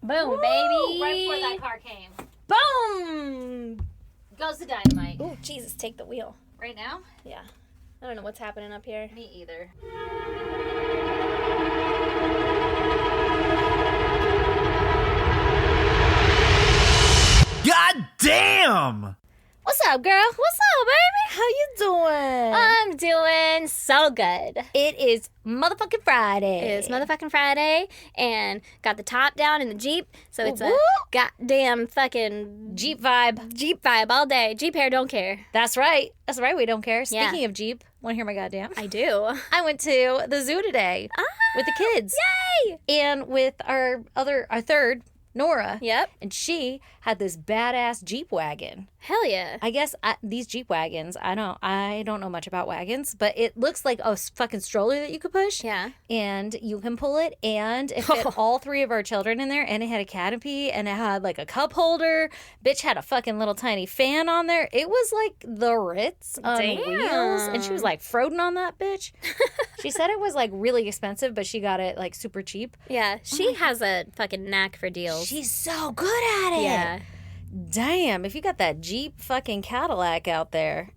Boom, Woo! baby. Right before that car came. Boom. Goes the dynamite. Oh, Jesus, take the wheel. Right now? Yeah. I don't know what's happening up here. Me either. God damn! What's up, girl? What's up, baby? How you doing? I'm doing so good. It is motherfucking Friday. It's motherfucking Friday, and got the top down in the Jeep, so it's a Woo! goddamn fucking Jeep vibe. Jeep vibe all day. Jeep hair don't care. That's right. That's right. We don't care. Yeah. Speaking of Jeep, want to hear my goddamn? I do. I went to the zoo today with the kids. Yay! And with our third, Nora. Yep. And she had this badass Jeep wagon. Hell yeah. I guess these Jeep wagons, I don't know much about wagons, but it looks like a fucking stroller that you could push. Yeah. And you can pull it, and it fit all three of our children in there, and it had a canopy, and it had like a cup holder. Bitch had a fucking little tiny fan on there. It was like the Ritz on wheels, and she was like Froden on that bitch. She said it was like really expensive, but she got it like super cheap. Yeah. She has a fucking knack for deals. She's so good at it. Yeah. Damn, if you got that Jeep fucking Cadillac out there.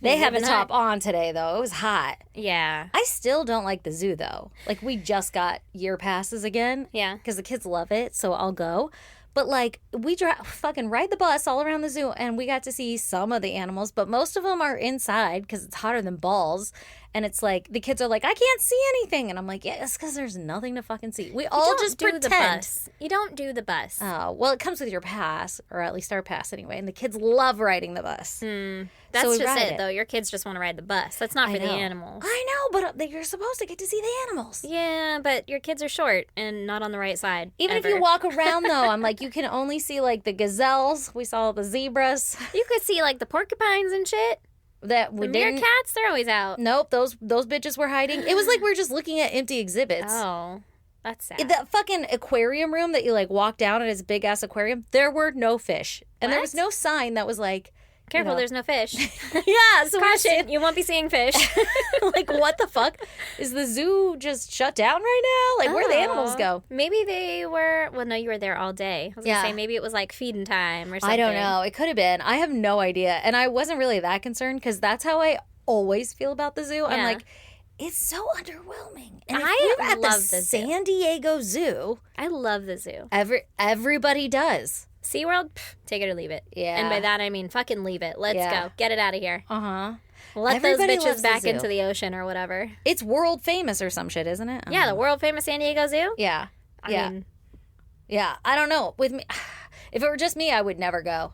They had the Living top hot. on today, though. It was hot. Yeah. I still don't like the zoo, though. Like, we just got year passes again. Yeah. Because the kids love it, so I'll go. But, like, we fucking ride the bus all around the zoo, and we got to see some of the animals, but most of them are inside because it's hotter than balls. And it's like, the kids are like, I can't see anything. And I'm like, yeah, it's because there's nothing to fucking see. We all Don't just do pretend. the bus. You don't do the bus. Oh, well, it comes with your pass, or at least our pass anyway. And the kids love riding the bus. That's so we just ride it, though. Your kids just want to ride the bus. That's not I for the know. animals. I know, but you're supposed to get to see the animals. Yeah, but your kids are short and not on the right side. Even if ever. you walk around, though, I'm like, you can only see, like, the gazelles. We saw the zebras. You could see like the porcupines and shit. That we The didn't. meerkats, they're always out. Nope, those bitches were hiding. It was like we were just looking at empty exhibits. Oh, that's sad. The fucking aquarium room that you, like, walk down at, his big-ass aquarium, there were no fish. And there What? was no sign that was like, Careful, you know. there's no fish. Yeah, so we're saying, Caution, you won't be seeing fish. like, what the fuck? Is the zoo just shut down right now? Like, where'd the animals go? Maybe they were. Well, no, you were there all day. I was Yeah. gonna say maybe it was like feeding time or something. I don't know. It could have been. I have no idea. And I wasn't really that concerned because that's how I always feel about the zoo. I'm Yeah. like, it's so underwhelming. And if I we were at love the the zoo. San Diego Zoo, I love the zoo. everybody does. SeaWorld, pff, take it or leave it. Yeah. And by that I mean fucking leave it. Let's Yeah. go. Get it out of here. Uh-huh. Let Everybody those loves bitches the back zoo. into the ocean or whatever. It's world famous or some shit, isn't it? I Yeah, don't the know. world famous San Diego Zoo. Yeah. I yeah. mean, Yeah. I don't know. With me, if it were just me, I would never go.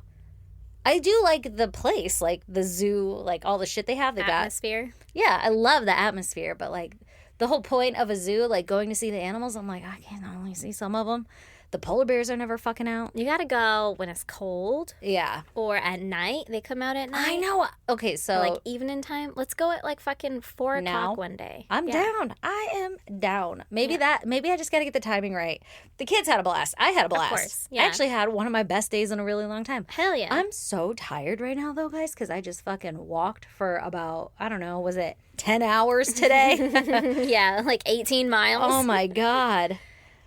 I do like the place, like the zoo, like all the shit they have. They got. atmosphere. Yeah, I love the atmosphere, but like the whole point of a zoo, like going to see the animals, I'm like, I can only see some of them. The polar bears are never fucking out. You gotta go when it's cold Yeah. or at night. They come out at night. I know. Okay, so Or like evening time. Let's go at like fucking 4 Now? o'clock one day. I'm Yeah. down. I am down. Maybe I just got to get the timing right. The kids had a blast. I had a blast. course, I yeah. actually had one of my best days in a really long time. Hell yeah. I'm so tired right now, though, guys, because I just fucking walked for about, I don't know, was it 10 hours today? yeah, like 18 miles. Oh, my God.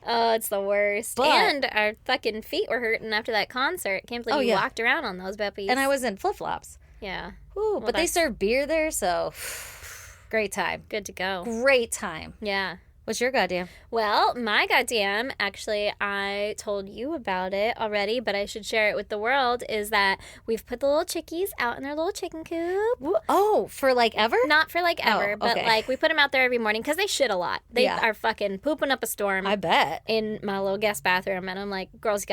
Oh, it's the worst. But- and our fucking feet were hurting after that concert. Can't believe Oh, we yeah. walked around on those puppies. And I was in flip-flops. Yeah. Ooh, but they that's- serve beer there, so great time. Good to go. Great time. Yeah. What's your goddamn? Well, my goddamn, actually, I told you about it already, but I should share it with the world, is that we've put the little chickies out in their little chicken coop. Oh, for like ever? Not for like ever, Oh, but okay. like we put them out there every morning because they shit a lot. They Yeah. are fucking pooping up a storm I bet. in my little guest bathroom. And I'm like, girls,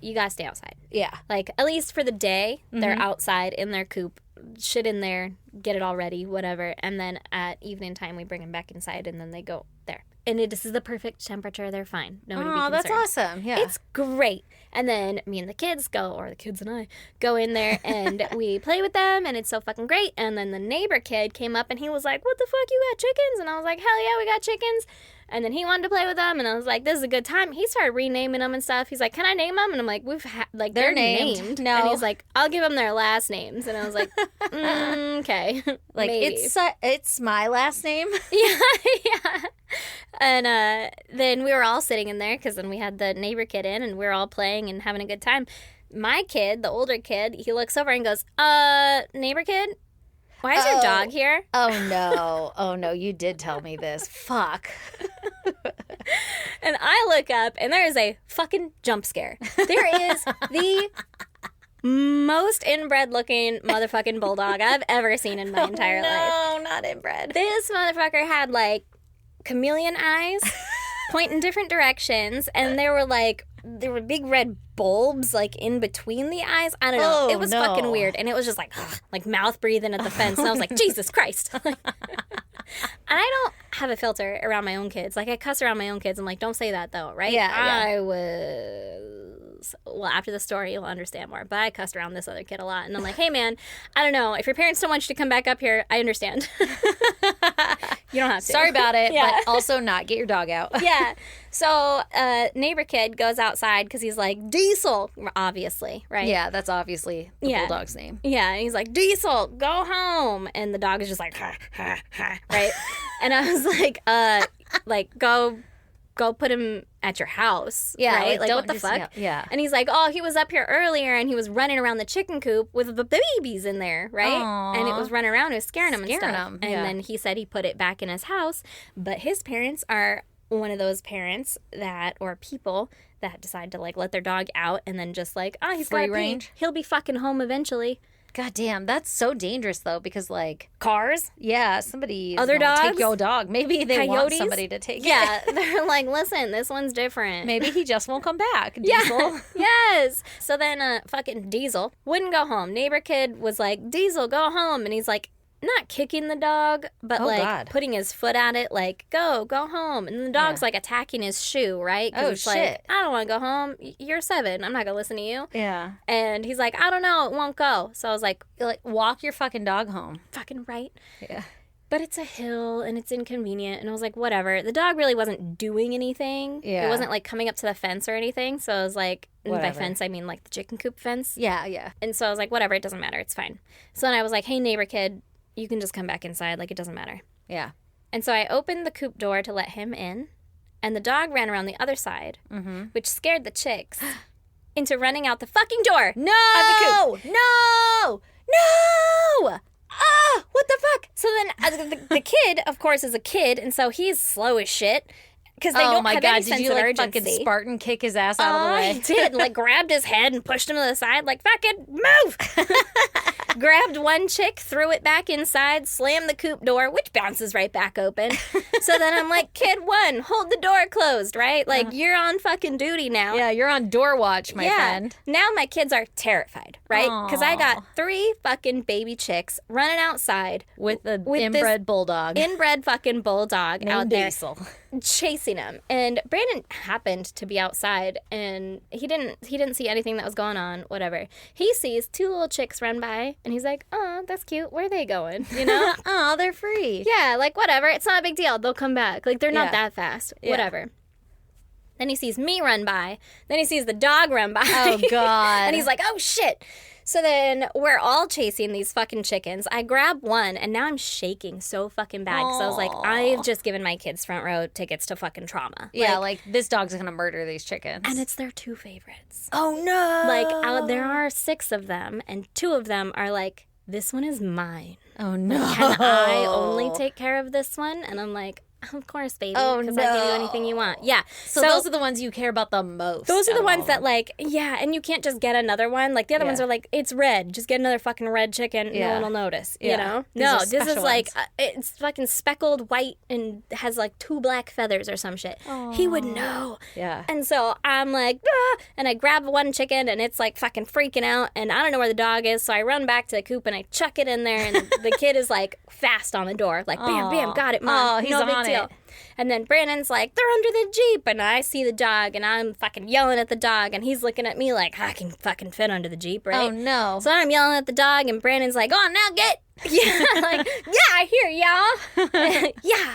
you guys stay outside. Yeah. Like, at least for the day, they're Mm-hmm. outside in their coop, shit in there, get it all ready, whatever. And then at evening time, we bring them back inside and then they go there. And this is the perfect temperature. They're fine. Nobody be Oh, concerned. that's awesome. Yeah. It's great. And then me and the kids go, or the kids and I go in there and we play with them and it's so fucking great. And then the neighbor kid came up and he was like, what the fuck, you got chickens? And I was like, hell yeah, we got chickens. And then he wanted to play with them, and I was like, this is a good time. He started renaming them and stuff. He's like, can I name them? And I'm like, they're named. No. And he's like, I'll give them their last names. And I was like, okay. Like, maybe. it's my last name. Yeah, yeah. And then we were all sitting in there because then we had the neighbor kid in, and we were all playing and having a good time. My kid, the older kid, he looks over and goes, neighbor kid, why is your dog here? Oh, no, you did tell me this. Fuck. And I look up, and there is a fucking jump scare. There is the most inbred-looking motherfucking bulldog I've ever seen in my entire life. No, not inbred. This motherfucker had, like, chameleon eyes, pointing different directions, and there were big red bulbs, like, in between the eyes. I don't know. It was fucking weird. And it was just like mouth breathing at the fence. And I was like, Jesus Christ. And I don't have a filter around my own kids. Like, I cuss around my own kids. I'm like, don't say that, though, right? Yeah. I was... Well, after the story, you'll understand more. But I cussed around this other kid a lot. And I'm like, hey, man, I don't know. If your parents don't want you to come back up here, I understand. You don't have to. Sorry about it, Yeah. but also not. Get your dog out. Yeah. So neighbor kid goes outside because he's like, Diesel, obviously, right? Yeah, that's obviously the bulldog's name. Yeah, and he's like, Diesel, go home. And the dog is just like, ha, ha, ha, right? And I was like, go put him at your house, Yeah, right? Like, don't what the just- fuck? yeah. And he's like, oh, he was up here earlier, and he was running around the chicken coop with the babies in there, right? Aw. And it was running around, it was scaring him and Scaring stuff. him, And yeah. then he said he put it back in his house, but his parents are one of those parents or people that decide to, like, let their dog out and then just like, oh, he's got Free to range? pee. He'll be fucking home eventually. God damn, that's so dangerous, though, because, like, Cars? yeah, somebody Other won't take dogs? your dog. Maybe they want Coyotes? somebody to take Yeah, it. they're like, listen, this one's different. Maybe he just won't come back. Yeah. Diesel. Yes. So then fucking Diesel wouldn't go home. Neighbor kid was like, Diesel, go home. And he's like, not kicking the dog, but Oh, like God. putting his foot at it, like, go home. And the dog's like attacking his shoe, right? 'Cause Oh, it's shit. like, I don't want to go home. You're 7. I'm not going to listen to you. Yeah. And he's like, I don't know. It won't go. So I was like, Walk your fucking dog home. fucking right. Yeah. But it's a hill and it's inconvenient. And I was like, whatever. The dog really wasn't doing anything. Yeah. It wasn't like coming up to the fence or anything. So I was like, and by Whatever. fence, I mean like the chicken coop fence. Yeah, yeah. And so I was like, whatever, it doesn't matter. It's fine. So then I was like, hey, neighbor kid, you can just come back inside. Like, it doesn't matter. Yeah. And so I opened the coop door to let him in. And the dog ran around the other side, which scared the chicks into running out the fucking door. No! Of the No! No! Ah, what the fuck? So then the kid, of course, is a kid. And so he's slow as shit. Because they Oh don't my have God, any did sense you of like urgency. fucking Spartan kick his ass out of the way? I did. Like, grabbed his head and pushed him to the side. Like, fucking move! Grabbed one chick, threw it back inside, slammed the coop door, which bounces right back open. So then I'm like, kid 1, hold the door closed, right? Like, you're on fucking duty now. Yeah, you're on door watch, my friend. Now my kids are terrified, right? Because I Aw. got 3 fucking baby chicks running outside With the With inbred bulldog. inbred fucking bulldog named out there Diesel. chasing him. And Brandon happened to be outside, and he didn't see anything that was going on, whatever. He sees 2 little chicks run by, and he's like, oh, that's cute. Where are they going? You know? Oh, they're free. Yeah, like, whatever. It's not a big deal. They'll come back. Like, they're not Yeah. that fast. Yeah. Whatever. Then he sees me run by. Then he sees the dog run by. Oh, God. And he's like, oh, shit. So then we're all chasing these fucking chickens. I grab one, and now I'm shaking so fucking bad. Because I was like, I've just given my kids front row tickets to fucking trauma. Yeah, like this dog's gonna murder these chickens. And it's their 2 favorites. oh no! Like, there are 6 of them, and 2 of them are like, this one is mine. oh no! Can I only take care of this one? And I'm like, of course, baby. Oh, Because I can do no. anything you want. Yeah. So those are the ones you care about the most. Those are out the of ones all that, of them. like, yeah, and you can't just get another one. Like, the other ones Yeah. are like, it's red. Just get another fucking red chicken. Yeah. No one will notice, you Yeah. know? These No, are this is special like, ones. it's fucking speckled white and has, like, 2 black feathers or some shit. He would know. Yeah. And so I'm like, ah, and I grab one chicken, and it's, like, fucking freaking out, and I don't know where the dog is, so I run back to the coop, and I chuck it in there, and the kid is, like, fast on the door. Like, bam, bam, Aw. got it, Mom. Oh, he's no big on deal. it. And then Brandon's like, they're under the Jeep. And I see the dog, and I'm fucking yelling at the dog. And he's looking at me like, I can fucking fit under the Jeep, right? Oh no! So I'm yelling at the dog, and Brandon's like, oh, now get. Yeah, like, yeah, I hear y'all. Yeah.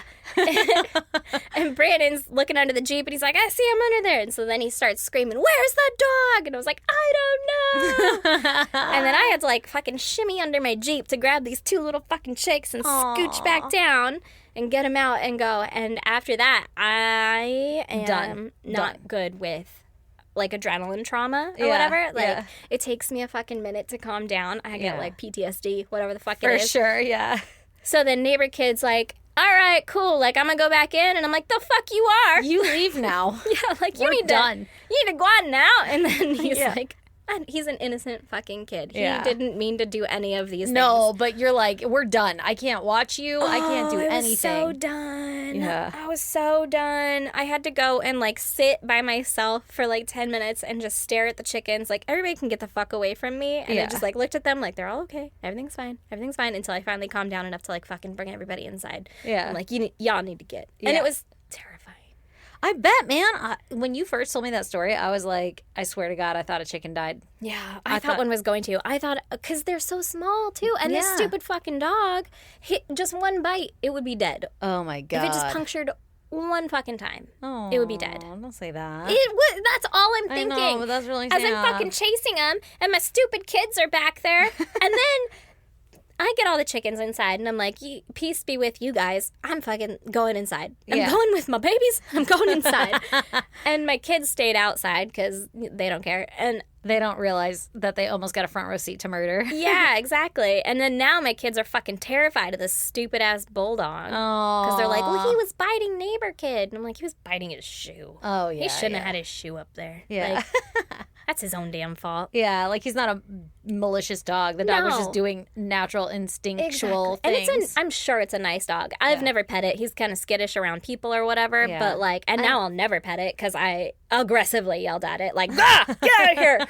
And Brandon's looking under the Jeep, and he's like, I see him under there. And so then he starts screaming, where's the dog? And I was like, I don't know. And then I had to, like, fucking shimmy under my Jeep to grab these two little fucking chicks and scooch back down and get them out and go. And after that, I am not good with, like, adrenaline trauma or whatever. Like, it takes me a fucking minute to calm down. I get, like, PTSD, whatever the fuck it is. For sure, yeah. So then neighbor kid's like, all right, cool. Like, I'm going to go back in. And I'm like, the fuck you are? You leave now. Yeah, like, We're done. You need to go out now. And then he's like, and he's an innocent fucking kid. He didn't mean to do any of these things. No, but you're like, we're done. I can't watch you. I can't do anything. I was so done. Yeah. I was so done. I had to go and, like, sit by myself for, like, 10 minutes and just stare at the chickens. Like, everybody can get the fuck away from me. And I just, like, looked at them like, they're all okay. Everything's fine. Everything's fine. Until I finally calmed down enough to, like, fucking bring everybody inside. Yeah. I'm like, y'all need to get. And it was terrifying. I bet, man. When you first told me that story, I was like, I swear to God, I thought a chicken died. Yeah, I thought one was going to. I thought, because they're so small, too. And this stupid fucking dog, just one bite, it would be dead. Oh, my God. If it just punctured one fucking time, it would be dead. Don't say that. That's all I'm thinking. I know, but that's really sad. As I'm fucking chasing them, and my stupid kids are back there. And then I get all the chickens inside, and I'm like, peace be with you guys. I'm fucking going inside. I'm going with my babies. I'm going inside. And my kids stayed outside because they don't care. And they don't realize that they almost got a front row seat to murder. Yeah, exactly. And then now my kids are fucking terrified of this stupid-ass bulldog. Because they're like, well, he was biting neighbor kid. And I'm like, he was biting his shoe. Oh, yeah. He shouldn't have had his shoe up there. Yeah. Like, that's his own damn fault. Yeah, like he's not a malicious dog. The dog was just doing natural, instinctual things. And I'm sure it's a nice dog. I've never pet it. He's kind of skittish around people or whatever. Yeah. But like, and now I'll never pet it because I aggressively yelled at it like, ah, get out of here.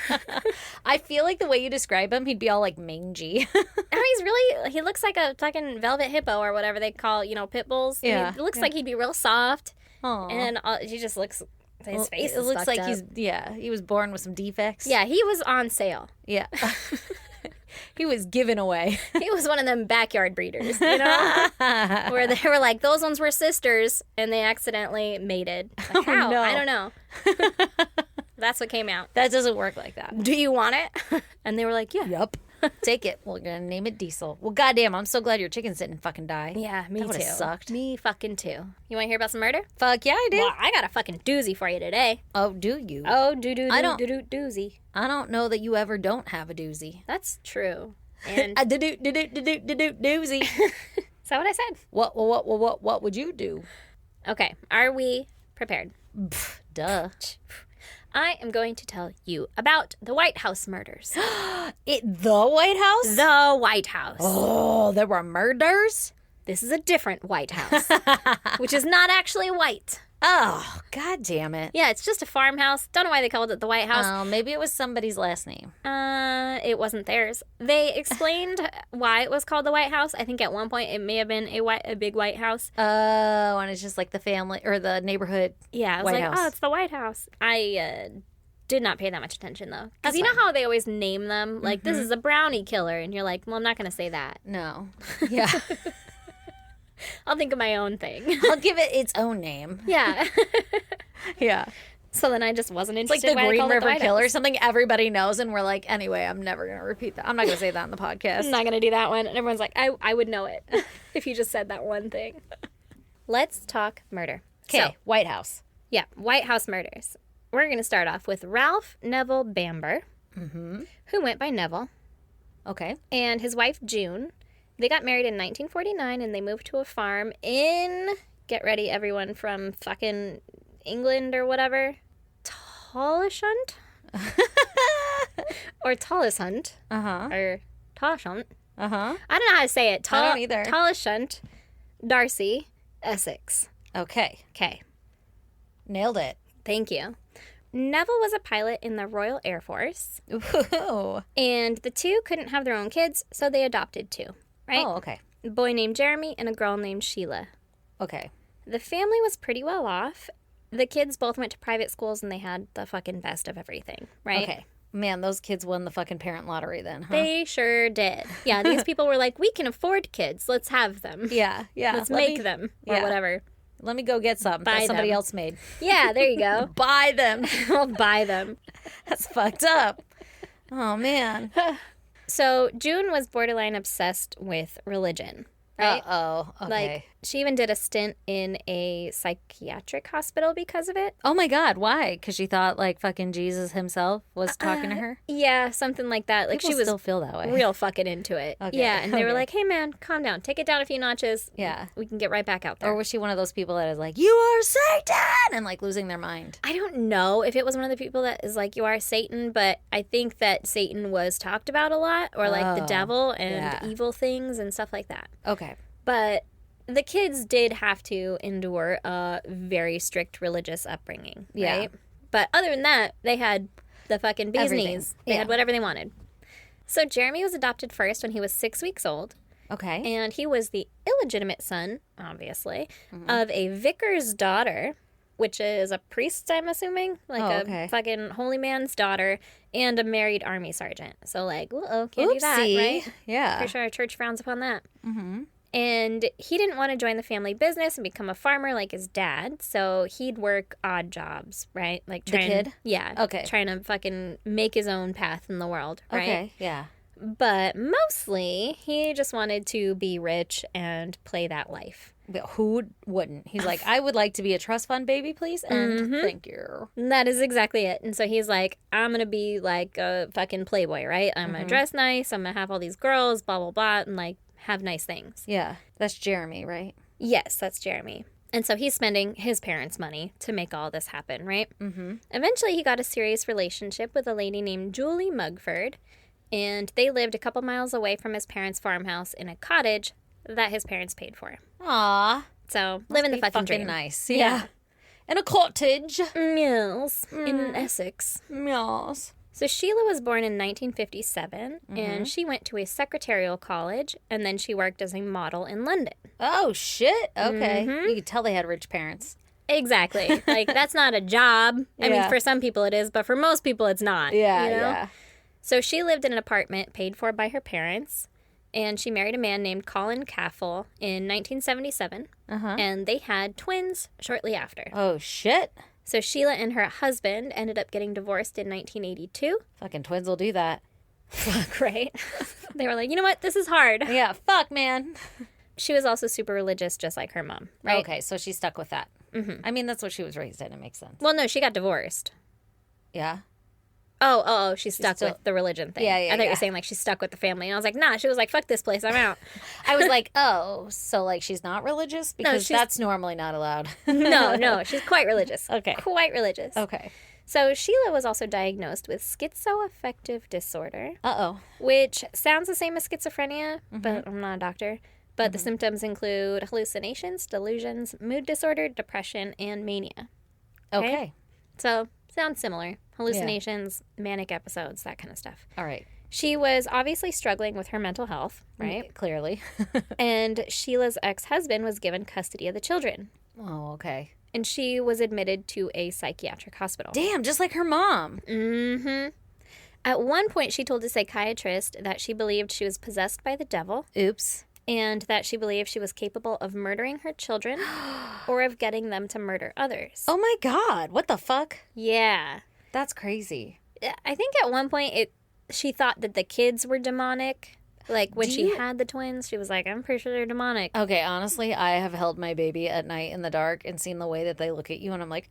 I feel like the way you describe him, he'd be all like mangy. He looks like a fucking velvet hippo or whatever they call, pit bulls. Yeah. He looks like he'd be real soft. Aww. And he just looks... His face is looks like up. He was born with some defects. Yeah, he was on sale. Yeah. He was given away. He was one of them backyard breeders, where they were like, those ones were sisters, and they accidentally mated. Like, how? No. I don't know. That's what came out. That doesn't work like that. Do you want it? And they were like, yeah. Yep. Take it. We're going to name it Diesel. Well, goddamn, I'm so glad your chickens didn't fucking die. Yeah, me too. That would have sucked. Me fucking too. You want to hear about some murder? Fuck yeah, I do. Well, I got a fucking doozy for you today. Oh, do you? Oh, doozy. I don't know that you ever don't have a doozy. That's true. And a doozy. Is that what I said? What would you do? Okay, are we prepared? Duh. I am going to tell you about the White House murders. The White House? The White House. Oh, there were murders? This is a different White House, which is not actually white. Oh, God damn it. Yeah, it's just a farmhouse. Don't know why they called it the White House. Oh, maybe it was somebody's last name. It wasn't theirs. They explained why it was called the White House. I think at one point it may have been a big White House. Oh, and it's just like the family or the neighborhood. Yeah, I was White like, House. Oh, it's the White House. I did not pay that much attention, though. Because you know how they always name them? Like, this is a brownie killer. And you're like, well, I'm not going to say that. No. Yeah. I'll think of my own thing. I'll give it its own name. Yeah. Yeah. So then I just wasn't interested. It's like the Green River Killer, something everybody knows, and we're like, anyway, I'm never going to repeat that. I'm not going to say that in the podcast. I'm not going to do that one. And everyone's like, I would know it if you just said that one thing. Let's talk murder. Okay, so, White House. Yeah, White House murders. We're going to start off with Ralph Neville Bamber, who went by Neville. Okay. And his wife, June. They got married in 1949, and they moved to a farm in, get ready, everyone, from fucking England or whatever. Tollishunt? Or Tollishunt. Or Tollishunt. I don't know how to say it. I don't either. Tollishunt, Darcy, Essex. Okay. Nailed it. Thank you. Neville was a pilot in the Royal Air Force. Ooh. And the two couldn't have their own kids, so they adopted two. Right? Oh, okay. A boy named Jeremy and a girl named Sheila. Okay. The family was pretty well off. The kids both went to private schools and they had the fucking best of everything, right? Okay. Man, those kids won the fucking parent lottery then, huh? They sure did. Yeah, these people were like, we can afford kids. Let's have them. Yeah. Let's make them or whatever. Let me go get some Buy that somebody them. else made. Yeah, there you go. Buy them. I'll buy them. That's fucked up. Oh, man. So June was borderline obsessed with religion, right? Uh-oh. Okay. Like, she even did a stint in a psychiatric hospital because of it. Oh my God, why? Because she thought like fucking Jesus himself was talking to her? Yeah, something like that. Like, People she was still feel that way. real fucking into it. Okay, Yeah, and they were okay. like, hey man, calm down. Take it down a few notches. Yeah. We can get right back out there. Or was she one of those people that is like, you are Satan! And like losing their mind? I don't know if it was one of the people that is like, you are Satan, but I think that Satan was talked about a lot, or like the Oh, devil and yeah. evil things and stuff like that. Okay. But the kids did have to endure a very strict religious upbringing, Yeah. right? But other than that, they had the fucking bee's Everything. knees. They Yeah. had whatever they wanted. So Jeremy was adopted first when he was 6 weeks old, Okay. and he was the illegitimate son, obviously, Mm-hmm. of a vicar's daughter, which is a priest, I'm assuming, like Oh, a okay. fucking holy man's daughter, and a married army sergeant. So like, can't do that, right? Yeah. Pretty sure our church frowns upon that. Mm-hmm. And he didn't want to join the family business and become a farmer like his dad, so he'd work odd jobs, right? Like trying, kid? yeah, Okay. trying to fucking make his own path in the world, right? Okay. Yeah. But mostly, he just wanted to be rich and play that life. But who wouldn't? He's like, I would like to be a trust fund baby, please. And Mm-hmm. thank you. And that is exactly it. And so he's like, I'm going to be like a fucking playboy, right? I'm going to dress nice. I'm going to have all these girls, blah, blah, blah, and like have nice things. Yeah. That's Jeremy, right? Yes, that's Jeremy. And so he's spending his parents' money to make all this happen, right? Mm-hmm. Eventually, he got a serious relationship with a lady named Julie Mugford, and they lived a couple miles away from his parents' farmhouse in a cottage that his parents paid for. Aw. So, living the Be fucking dream. nice. Yeah. In a cottage. Yes, in Essex. Yes. So Sheila was born in 1957, and she went to a secretarial college, and then she worked as a model in London. Oh, shit. Okay. You could tell they had rich parents. Exactly. Like, that's not a job. I mean, Yeah. for some people it is, but for most people it's not. Yeah, you know? yeah. So she lived in an apartment paid for by her parents, and she married a man named Colin Caffel in 1977, and they had twins shortly after. Oh, shit. So Sheila and her husband ended up getting divorced in 1982. Fucking twins will do that. Fuck, right? They were like, you know what? This is hard. Yeah, fuck, man. She was also super religious, just like her mom, right? Okay, so she stuck with that. Mm-hmm. I mean, that's what she was raised in. It makes sense. Well, no, she got divorced. Yeah. Oh, she's stuck still- with the religion thing. Yeah, yeah, I thought you yeah. were saying like she's stuck with the family, and I was like, nah. She was like, fuck this place, I'm out. I was like, oh, so like she's not religious? Because she's- that's normally not allowed. No, she's quite religious. Okay. Quite religious. Okay. So Sheila was also diagnosed with schizoaffective disorder, Uh-oh. which sounds the same as schizophrenia, Mm-hmm. but I'm not a doctor. But the symptoms include hallucinations, delusions, mood disorder, depression, and mania. Okay. So, sounds similar. Hallucinations, manic episodes, that kind of stuff. All right. She was obviously struggling with her mental health, right? Clearly. And Sheila's ex-husband was given custody of the children. Oh, okay. And she was admitted to a psychiatric hospital. Damn, just like her mom. Mm-hmm. At one point, she told a psychiatrist that she believed she was possessed by the devil Oops. and that she believed she was capable of murdering her children or of getting them to murder others. Oh my God. What the fuck? Yeah. That's crazy. I think at one point she thought that the kids were demonic. Like when she had the twins, she was like, I'm pretty sure they're demonic. Okay, honestly, I have held my baby at night in the dark and seen the way that they look at you, and I'm like,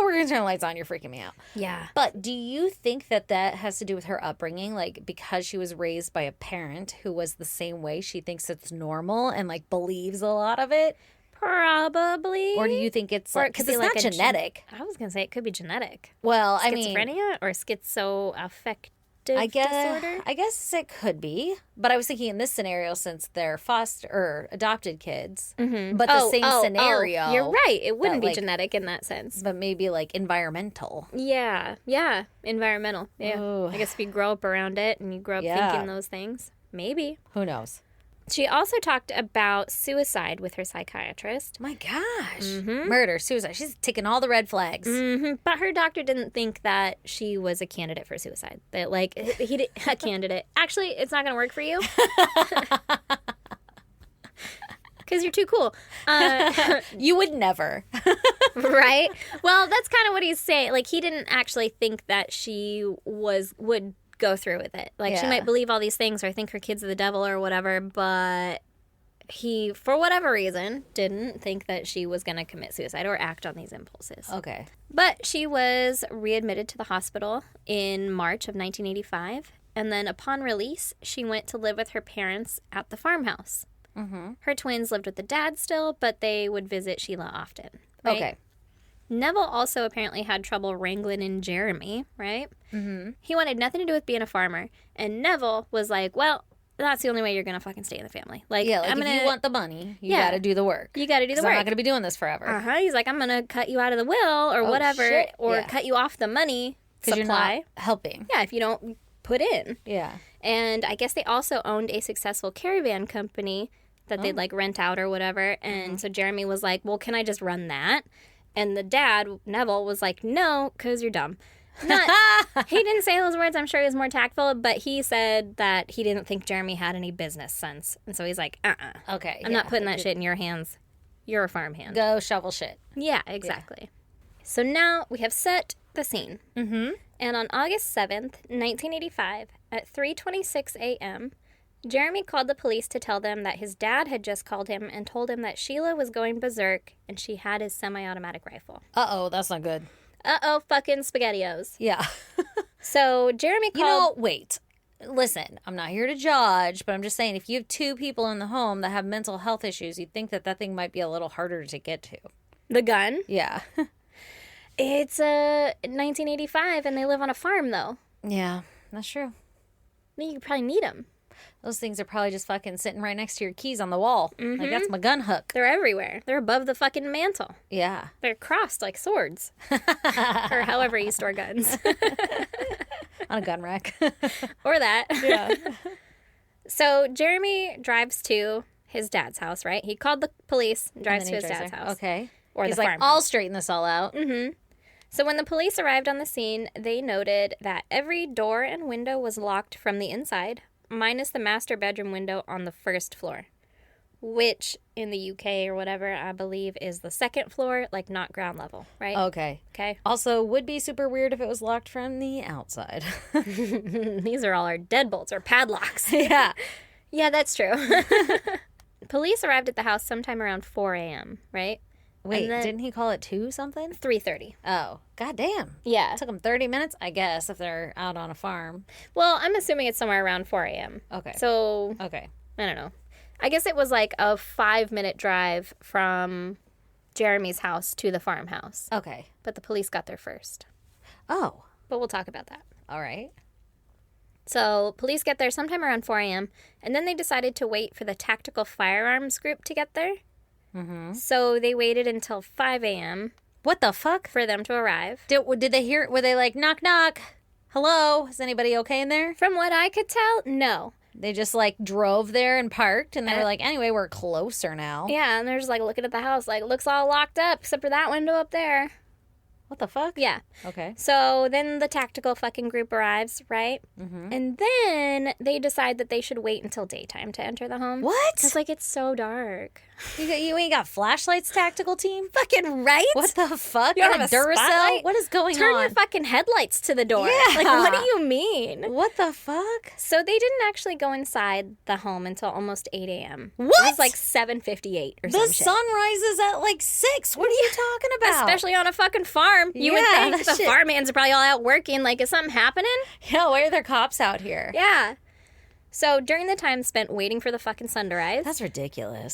we're going to turn the lights on. You're freaking me out. Yeah. But do you think that that has to do with her upbringing? Like, because she was raised by a parent who was the same way, she thinks it's normal and, like, believes a lot of it? Probably. Or do you think it's Or like, it could because be it's like not a genetic? I was going to say it could be genetic. Well, I mean, Schizophrenia or schizoaffective I disorder? guess it could be. But I was thinking in this scenario, since they're foster or adopted kids, but the same scenario. You're right. It wouldn't be like- genetic in that sense. But maybe like environmental. Yeah. Environmental. Yeah. Ooh. I guess if you grow up around it and you grow up Yeah. thinking those things, maybe. Who knows? She also talked about suicide with her psychiatrist. My gosh. Murder, suicide. She's ticking all the red flags. But her doctor didn't think that she was a candidate for suicide. That, like, he did, a candidate. Actually, it's not going to work for you. Because you're too cool. You would never. Right? Well, that's kind of what he's saying. Like, he didn't actually think that she would go through with it. Like, she might believe all these things or think her kid's the devil or whatever, but he, for whatever reason, didn't think that she was going to commit suicide or act on these impulses. Okay. But she was readmitted to the hospital in March of 1985, and then upon release, she went to live with her parents at the farmhouse. Her twins lived with the dad still, but they would visit Sheila often. Right? Okay. Neville also apparently had trouble wrangling in Jeremy, right? He wanted nothing to do with being a farmer. And Neville was like, well, that's the only way you're going to fucking stay in the family. Like, Yeah, like I'm if gonna, you want the money, you got to do the work. You got to do the 'Cause work. I'm not going to be doing this forever. He's like, I'm going to cut you out of the will or whatever, shit. or Yeah. cut you off the money supply. You're not helping. Yeah, if you don't put in. Yeah. And I guess they also owned a successful caravan company that they'd like rent out or whatever. And so Jeremy was like, well, can I just run that? And the dad, Neville, was like, no, because you're dumb. He didn't say those words. I'm sure he was more tactful, but he said that he didn't think Jeremy had any business sense. And so he's like, Okay. I'm not putting that shit in your hands. You're a farmhand. Go shovel shit. Yeah, exactly. So now we have set the scene. And on August 7th, 1985, at 3:26 a.m., Jeremy called the police to tell them that his dad had just called him and told him that Sheila was going berserk and she had his semi-automatic rifle. Uh-oh, that's not good. Uh-oh, fucking SpaghettiOs. Yeah. So Jeremy called... wait. Listen, I'm not here to judge, but I'm just saying if you have two people in the home that have mental health issues, you'd think that thing might be a little harder to get to. The gun? Yeah. It's 1985 and they live on a farm, though. Yeah, that's true. You could probably need them. Those things are probably just fucking sitting right next to your keys on the wall. Like, that's my gun hook. They're everywhere. They're above the fucking mantle. Yeah. They're crossed like swords. Or however you store guns. On a gun rack. Or that. Yeah. So Jeremy drives to his dad's house, right? He called the police and drives to his dad's house. Okay. Or He's the like, farm. I'll straighten this all out. So when the police arrived on the scene, they noted that every door and window was locked from the inside, minus the master bedroom window on the first floor, which in the UK or whatever, I believe is the second floor, like not ground level, right? Okay. Okay. Also, would be super weird if it was locked from the outside. These are all our deadbolts or padlocks. Yeah. Yeah, that's true. Police arrived at the house sometime around 4 a.m., right? Wait, then- didn't he call it 2 something? 3:30. Oh, goddamn. Yeah. It took them 30 minutes, I guess, if they're out on a farm. Well, I'm assuming it's somewhere around 4 a.m. Okay. So, Okay. I don't know. I guess it was like a 5-minute drive from Jeremy's house to the farmhouse. Okay. But the police got there first. Oh, But we'll talk about that. all right. So, police get there sometime around 4 a.m., and then they decided to wait for the tactical firearms group to get there. So, they waited until 5 a.m. What the fuck? for them to arrive. Did they hear, were they like, knock, knock? Hello? Is anybody okay in there? From what I could tell, no. They just like drove there and parked, and they were like, anyway, we're closer now. Yeah, and they're just like looking at the house, like, looks all locked up except for that window up there. What the fuck? Yeah. Okay. So then the tactical fucking group arrives, right? And then they decide that they should wait until daytime to enter the home. What? It's like it's so dark. You ain't got flashlights, tactical team? Fucking right? What the fuck? You don't And have a Duracell? spotlight? What is going Turn on? your fucking headlights to the door. Yeah. Like, what do you mean? What the fuck? So they didn't actually go inside the home until almost 8 a.m. It What? was like 7:58 or The some shit. sun rises at like 6. What are you talking about? Especially on a fucking farm. You would Yeah, think that the shit- farmhands are probably all out working. Like, is something happening? Yeah, why are there cops out here? Yeah. So during the time spent waiting for the fucking sun to rise, That's ridiculous.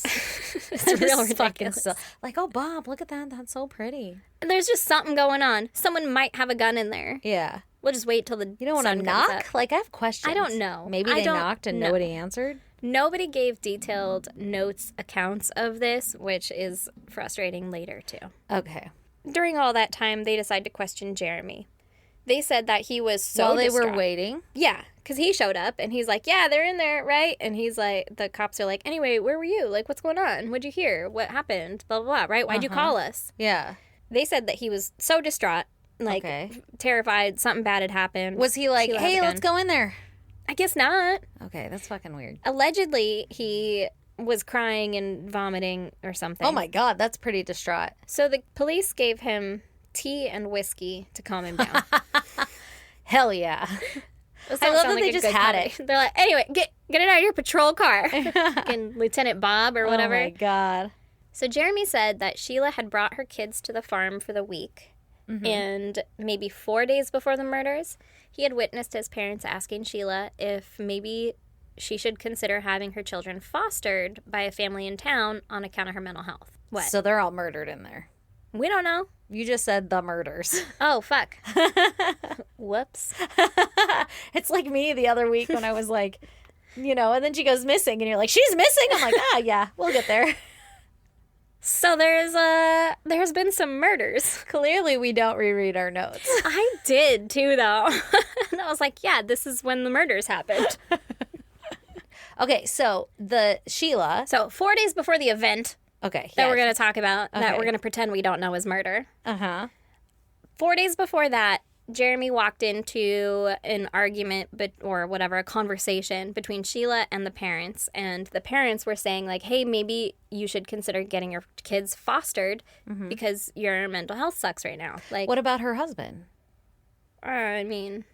it's real It's fucking ridiculous. like, oh, Bob, look at that. That's so pretty. There's just something going on. Someone might have a gun in there. Yeah. We'll just wait till the You don't want to sun comes knock? up. Like, I have questions. I don't know. Maybe I they don't knocked and know. nobody answered? Nobody gave detailed notes, accounts of this, which is frustrating later too. Okay. During all that time, they decide to question Jeremy. They said that he was so While they were distraught. waiting. Yeah, because he showed up and he's like, yeah, they're in there, right? And he's like, the cops are like, anyway, where were you? Like, what's going on? What'd you hear? What happened? Blah, blah, blah, right? Why'd you call us? Yeah. They said that he was so distraught, like, terrified, something bad had happened. Was he like, Sheila had hey, a gun. let's go in there? I guess not. Okay, that's fucking weird. Allegedly, he was crying and vomiting or something. Oh my God, that's pretty distraught. So the police gave him tea and whiskey to calm him down. Hell yeah. Those I don't love sound that like they a just good had comedy. it. They're like, anyway, get it out of your patrol car. Fucking Lieutenant Bob or whatever. Oh my God. So Jeremy said that Sheila had brought her kids to the farm for the week. And maybe 4 days before the murders, he had witnessed his parents asking Sheila if maybe she should consider having her children fostered by a family in town on account of her mental health. What? So they're all murdered in there. We don't know. You just said the murders. Oh, fuck. Whoops. It's like me the other week when I was like, and then she goes missing and you're like, she's missing? I'm like, yeah, we'll get there. So there's been some murders. Clearly we don't reread our notes. I did too, though. And I was like, yeah, this is when the murders happened. Okay, so the Sheila. So 4 days before the event Okay. that we're going to talk about, that Okay. we're going to pretend we don't know is murder. Uh-huh. 4 days before that, Jeremy walked into an argument, or whatever, a conversation between Sheila and the parents. And the parents were saying, like, hey, maybe you should consider getting your kids fostered because your mental health sucks right now. Like, What about her husband? I mean,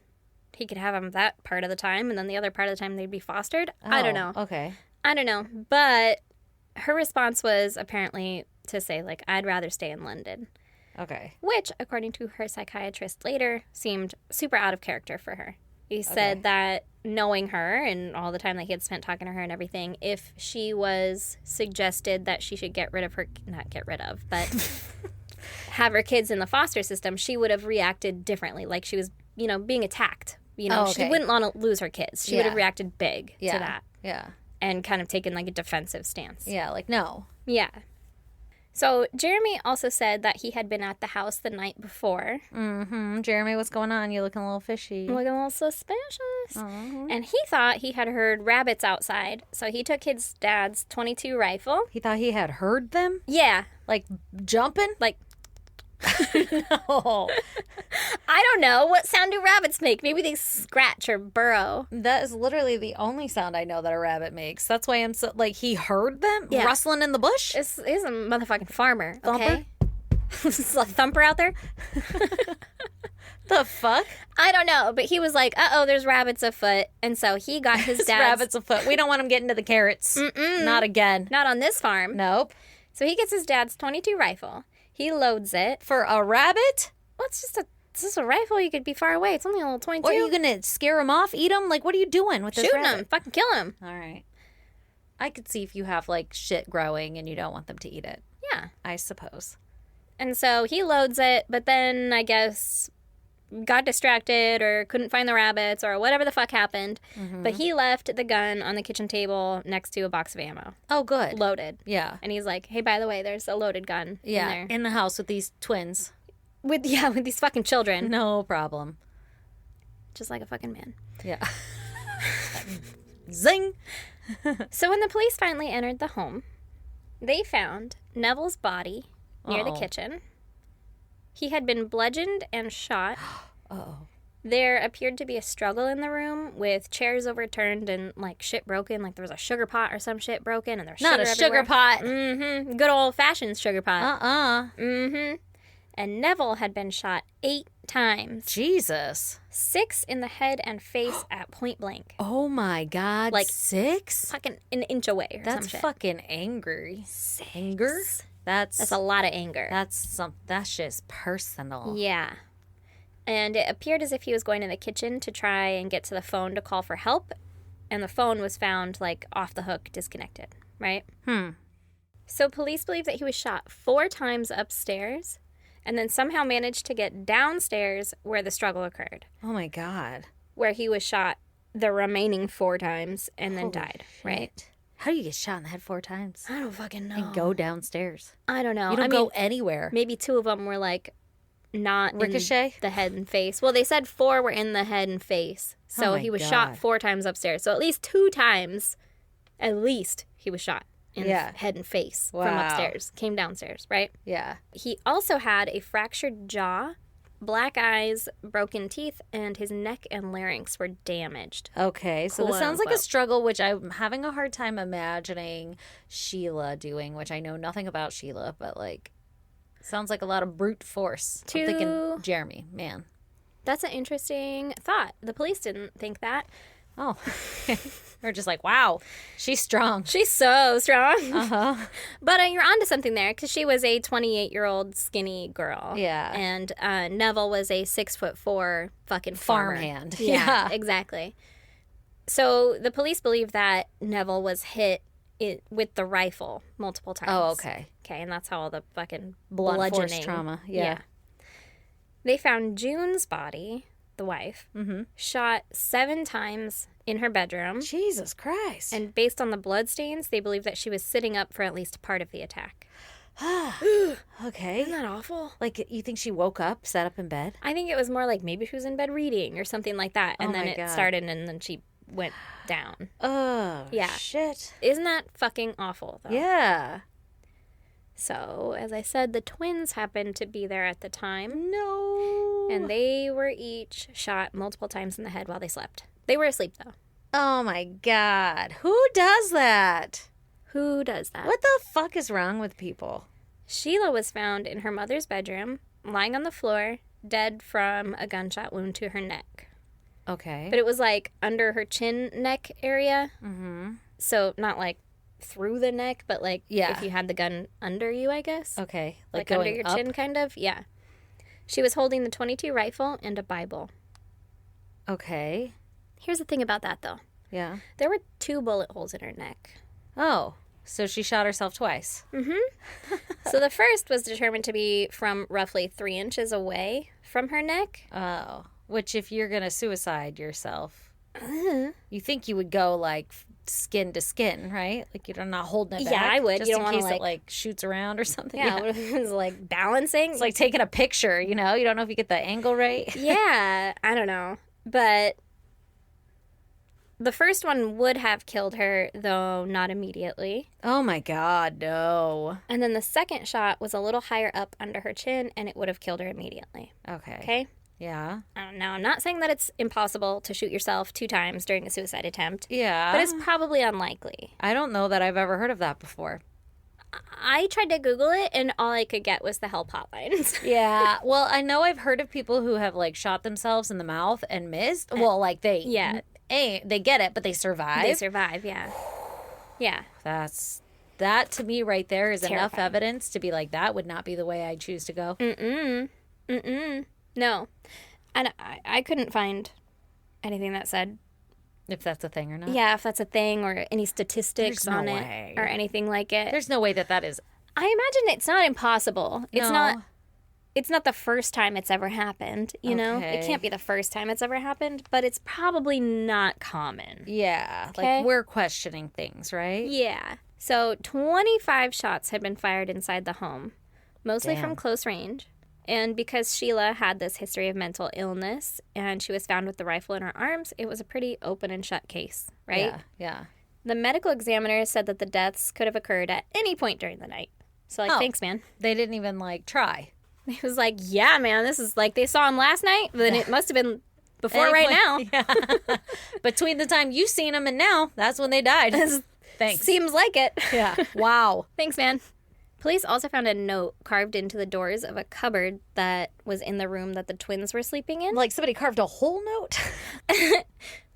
he could have them that part of the time, and then the other part of the time they'd be fostered. I don't know. Okay. I don't know. But her response was apparently to say, like, I'd rather stay in London. Okay. Which, according to her psychiatrist later, seemed super out of character for her. He said that knowing her and all the time that he had spent talking to her and everything, if she was suggested that she should but have her kids in the foster system, she would have reacted differently. Like she was, being attacked. She wouldn't want to lose her kids. She would have reacted big to that Yeah. and kind of taken like a defensive stance. Yeah, like no. Yeah. So Jeremy also said that he had been at the house the night before. Mm-hmm. Jeremy, what's going on? You looking a little fishy. Looking a little suspicious. Uh-huh. And he thought he had heard rabbits outside. So he took his dad's .22 rifle. He thought he had heard them? Yeah. Like jumping? Like, No. I don't know. What sound do rabbits make? Maybe they scratch or burrow. That is literally the only sound I know that a rabbit makes. That's why I'm so, like, he heard them Yeah. rustling in the bush? He's a motherfucking farmer. Thumper? Okay? Is a thumper out there? The fuck? I don't know. But he was like, uh-oh, there's rabbits afoot. And so he got his dad's... Rabbits afoot. We don't want him getting to the carrots. Not again. Not on this farm. Nope. So he gets his dad's .22 rifle. He loads it. For a rabbit? Well, it's just a rifle. You could be far away. It's only a little .22. Or are you going to scare him off? Eat him? Like, what are you doing with this Shooting rabbit? him. Fucking kill him. All right. I could see if you have, like, shit growing and you don't want them to eat it. Yeah. I suppose. And so he loads it, but then I guess got distracted or couldn't find the rabbits or whatever the fuck happened. But he left the gun on the kitchen table next to a box of ammo, Oh, good. loaded. Yeah. And he's like, hey, by the way, there's a loaded gun in Yeah. there. In the house with these twins. With these fucking children. No problem. Just like a fucking man. Yeah. Zing. So when the police finally entered the home, they found Neville's body near the Uh-oh. kitchen. He had been bludgeoned and shot. Oh. There appeared to be a struggle in the room with chairs overturned and like shit broken. Like there was a sugar pot or some shit broken, and there's Not a sugar pot. Mm-hmm. Good old fashioned sugar pot. Uh-uh. And Neville had been shot 8 times, Jesus. 6 in the head and face at point blank, Oh my God. Like, 6? fucking an inch away or That's some shit. fucking angry. Anger? That's a lot of anger. That's just personal. Yeah. And it appeared as if he was going to the kitchen to try and get to the phone to call for help. And the phone was found, like, off the hook, disconnected, right? So police believe that he was shot 4 times upstairs and then somehow managed to get downstairs where the struggle occurred, Oh my God. where he was shot the remaining 4 times and then Holy died, right? shit. How do you get shot in the head 4 times? I don't fucking know. And go downstairs. I don't know. You don't I go mean, anywhere. maybe 2 of them were, like, not Ricochet? in the head and face. Well, they said 4 were in the head and face. So my he was God. shot 4 times upstairs. So at least 2 times, he was shot in the head and face from Wow. upstairs. Came downstairs, right? Yeah. He also had a fractured jaw, black eyes, broken teeth, and his neck and larynx were damaged. Okay, so this Quote, sounds like a unquote. struggle, which I'm having a hard time imagining Sheila doing, which I know nothing about Sheila, but like, sounds like a lot of brute force. I'm thinking Jeremy, man. That's an interesting thought. The police didn't think that. Oh, they're just like, wow, she's strong. She's so strong. Uh-huh. But you're onto something there because she was a 28-year-old skinny girl. Yeah. And Neville was a 6'4" fucking farmer. Farmhand. Yeah, Yeah. exactly. So the police believe that Neville was hit with the rifle multiple times. Oh, okay. Okay, and that's how all the fucking Blunt force bludgeoning. trauma. Yeah. They found June's body, the wife, shot 7 times in her bedroom. Jesus Christ. And based on the bloodstains, they believe that she was sitting up for at least part of the attack. Okay. Isn't that awful? Like, you think she woke up, sat up in bed? I think it was more like maybe she was in bed reading or something like that. And Oh then my it God. started and then she went down. Oh, Yeah. shit. Isn't that fucking awful, though? Yeah. So, as I said, the twins happened to be there at the time. No. And they were each shot multiple times in the head while they slept. They were asleep, though. Oh my God. Who does that? Who does that? What the fuck is wrong with people? Sheila was found in her mother's bedroom, lying on the floor, dead from a gunshot wound to her neck. Okay. But it was like under her chin neck area. Mm-hmm. So not like through the neck, but like Yeah. if you had the gun under you, I guess. Okay. Like under going your up? chin, kind of. Yeah. She was holding the .22 rifle and a Bible. Okay. Here's the thing about that, though. Yeah. There were 2 bullet holes in her neck. Oh, so she shot herself twice. So the first was determined to be from roughly 3 inches away from her neck. Oh, which if you're going to suicide yourself, you think you would go like skin to skin, right? Like you're not holding it back. Yeah, I would. Just You in don't wanna, case it like- like shoots around or something. Yeah, what if it was like balancing? It's like taking a picture, you know? You don't know if you get the angle right. Yeah, I don't know. But the first one would have killed her, though not immediately. Oh my God, no. And then the second shot was a little higher up under her chin, and it would have killed her immediately. Okay. Okay? Yeah. I don't know. I'm not saying that it's impossible to shoot yourself 2 times during a suicide attempt, Yeah. but it's probably unlikely. I don't know that I've ever heard of that before. I tried to Google it, and all I could get was the help hotlines. Yeah. Well, I know I've heard of people who have like shot themselves in the mouth and missed. Well, like they they get it, but they survive. They survive, yeah. Yeah. That to me right there is enough Terrifying. evidence to be like that would not be the way I choose to go. No. And I couldn't find anything that said, If that's a thing or not. yeah, if that's a thing or any statistics There's no on way. it or anything like it. There's no way that is. I imagine it's not impossible. It's No. not the first time it's ever happened, you know? Okay. It can't be the first time it's ever happened, but it's probably not common. Yeah. Okay. Like we're questioning things, right? Yeah. So 25 shots had been fired inside the home, mostly Damn. from close range. And because Sheila had this history of mental illness and she was found with the rifle in her arms, it was a pretty open and shut case, right? Yeah. Yeah. The medical examiner said that the deaths could have occurred at any point during the night. So, like, Oh. thanks, man. They didn't even like try. He was like, yeah, man, this is like they saw him last night, but then it must have been before right now. Yeah. Between the time you seen them and now, that's when they died. Thanks. Seems like it. Yeah. Wow. Thanks, man. Police also found a note carved into the doors of a cupboard that was in the room that the twins were sleeping in. Like somebody carved a whole note.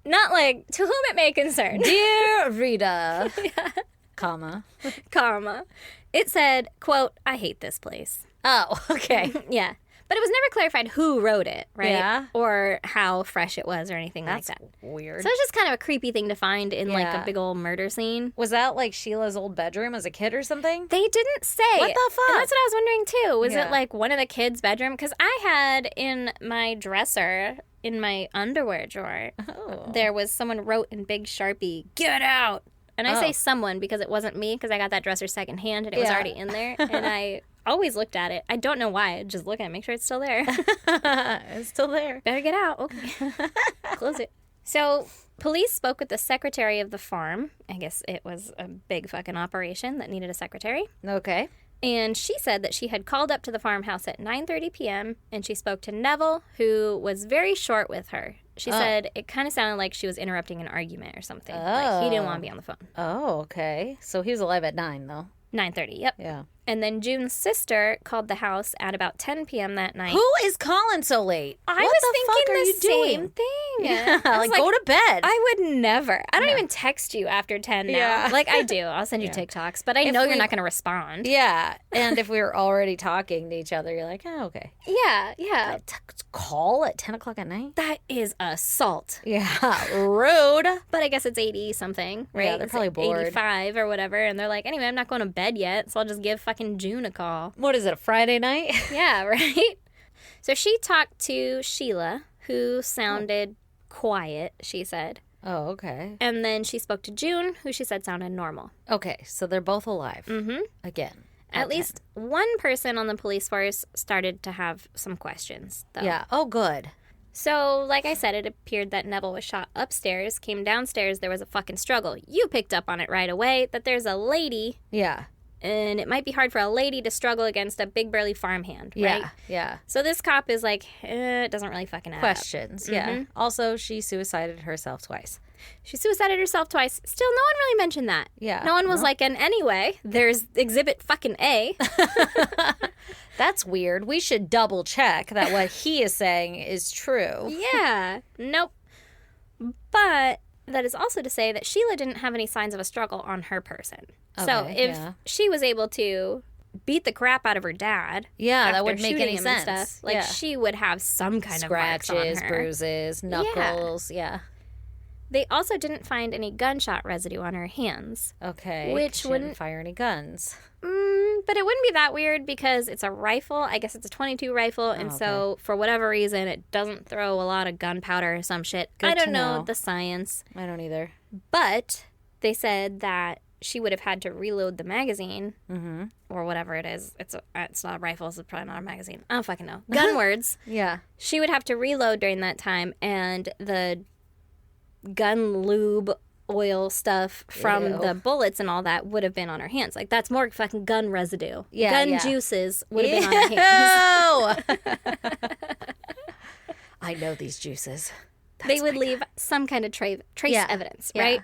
Not like, to whom it may concern, Dear Rita, comma. comma. It said, quote, I hate this place. Oh, okay. Yeah. But it was never clarified who wrote it, right? Yeah. Or how fresh it was or anything That's like that. weird. So it's just kind of a creepy thing to find in like Yeah. a big old murder scene. Was that like Sheila's old bedroom as a kid or something? They didn't say. What the fuck? And that's what I was wondering too. Was Yeah. it like one of the kids' bedroom? Because I had in my dresser, in my underwear drawer, Oh. there was someone wrote in big Sharpie, "Get out." And I Oh. say someone because it wasn't me because I got that dresser secondhand and it was Yeah. already in there. And I always looked at it. I don't know why. I just look at it, make sure it's still there. It's still there. Better get out. Okay. Close it. So police spoke with the secretary of the farm. I guess it was a big fucking operation that needed a secretary. Okay. And she said that she had called up to the farmhouse at 9:30 p.m. and she spoke to Neville, who was very short with her. She said it kind of sounded like she was interrupting an argument or something. Like he didn't want to be on the phone. Oh, okay. So he was alive at 9, though. 9:30, yep. Yeah. And then June's sister called the house at about 10 p.m. that night. Who is calling so late? I what was the thinking fuck are the you same doing? thing. Yeah, I was like, go to bed. I would never. I don't even text you after 10 now. Yeah. Like, I do. I'll send you TikToks, but I know you're not going to respond. Yeah, and if we were already talking to each other, you're like, oh, okay. Yeah. Call at 10 o'clock at night? That is assault. Yeah, rude. But I guess it's 80-something, right? Yeah, they're probably bored. 85 or whatever, and they're like, anyway, I'm not going to bed yet, so I'll just give fucking June a call. What is it, a Friday night? Yeah, right? So she talked to Sheila, who sounded quiet, she said. Oh, okay. And then she spoke to June, who she said sounded normal. Okay, so they're both alive. Mm-hmm. Again. At least one person on the police force started to have some questions, though. Yeah. Oh, good. So, like I said, it appeared that Neville was shot upstairs, came downstairs, there was a fucking struggle. You picked up on it right away, that there's a lady, Yeah. and it might be hard for a lady to struggle against a big burly farmhand, right? Yeah. Yeah. So this cop is like, it doesn't really fucking add up. Questions. Yeah. Also, she suicided herself twice. She suicided herself twice. Still, no one really mentioned that. Yeah. No one was like, and anyway, there's exhibit fucking A. That's weird. We should double check that what he is saying is true. Yeah. Nope. But that is also to say that Sheila didn't have any signs of a struggle on her person. So Okay, if yeah. she was able to beat the crap out of her dad, Yeah, that after would make shooting any him and sense. stuff, like yeah. she would have some kind Scratches, of marks on her. bruises, knuckles. Yeah. They also didn't find any gunshot residue on her hands. Okay. Which she wouldn't- didn't fire any guns. But it wouldn't be that weird because it's a rifle. I guess it's a .22 rifle, and okay. so for whatever reason, it doesn't throw a lot of gunpowder or some shit. Good I don't to know know. the science, I don't either. but they said that she would have had to reload the magazine Mm-hmm. or whatever it is. It's not a rifle. It's probably not a magazine. I don't fucking know. Gun words. Yeah. She would have to reload during that time, and the gun lube oil stuff from Ew. the bullets and all that would have been on her hands. Like, that's more fucking gun residue. Yeah, gun yeah. juices would have been on her hands. Ew! I know these juices. They would leave some kind of trace Yeah. evidence, Yeah. right?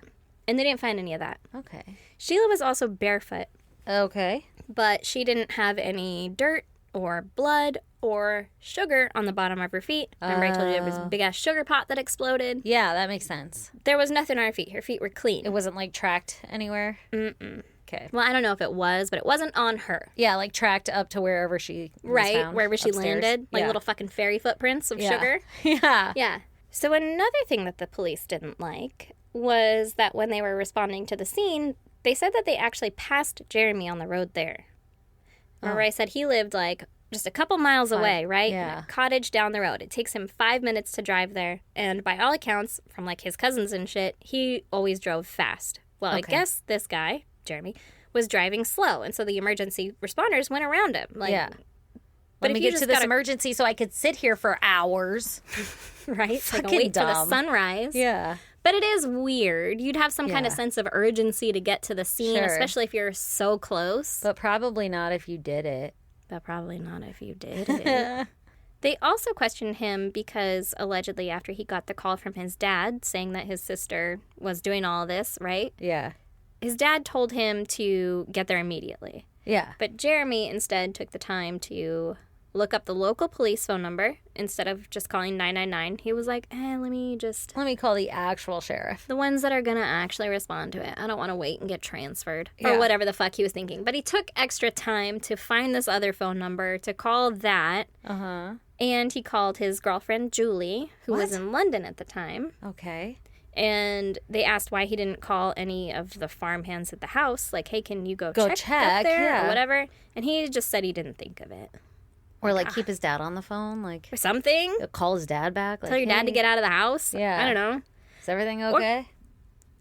And they didn't find any of that. Okay. Sheila was also barefoot, Okay. but she didn't have any dirt or blood or sugar on the bottom of her feet. Remember I told you there was a big-ass sugar pot that exploded? Yeah, that makes sense. There was nothing on her feet. Her feet were clean. It wasn't like tracked anywhere. Mm-mm. Okay. Well, I don't know if it was, but it wasn't on her. Yeah, like tracked up to wherever she was Right, found, wherever she upstairs. landed. Like yeah. little fucking fairy footprints of Yeah. sugar. Yeah. Yeah. So another thing that the police didn't like was that when they were responding to the scene, they said that they actually passed Jeremy on the road there. Remember I said he lived like just a couple miles away, right? yeah. In a cottage down the road. It takes him 5 minutes to drive there. And by all accounts, from like his cousins and shit, he always drove fast. Well, Okay. I guess this guy, Jeremy, was driving slow. And so the emergency responders went around him. Like, Yeah. But Let if me you get just to this gotta- emergency so I could sit here for hours. right? Like Fucking wait for the dumb. sunrise. Yeah. But it is weird. You'd have some kind of Yeah. sense of urgency to get to the scene, Sure. especially if you're so close. But probably not if you did it. But probably not if you did it. They also questioned him because allegedly after he got the call from his dad saying that his sister was doing all this, right? Yeah. His dad told him to get there immediately. Yeah. But Jeremy instead took the time to look up the local police phone number instead of just calling 999. He was like, let me call the actual sheriff. the ones that are going to actually respond to it. I don't want to wait and get transferred or Yeah. whatever the fuck he was thinking. But he took extra time to find this other phone number, to call that. Uh-huh. And he called his girlfriend, Julie, who was What? in London at the time. Okay. And they asked why he didn't call any of the farmhands at the house. Like, hey, can you go Go check check, up there yeah. or whatever? And he just said he didn't think of it. Or like keep his dad on the phone, like Or something. call his dad back. Like, Tell your dad to "Hey, get out of the house. Yeah. I don't know. Is everything okay?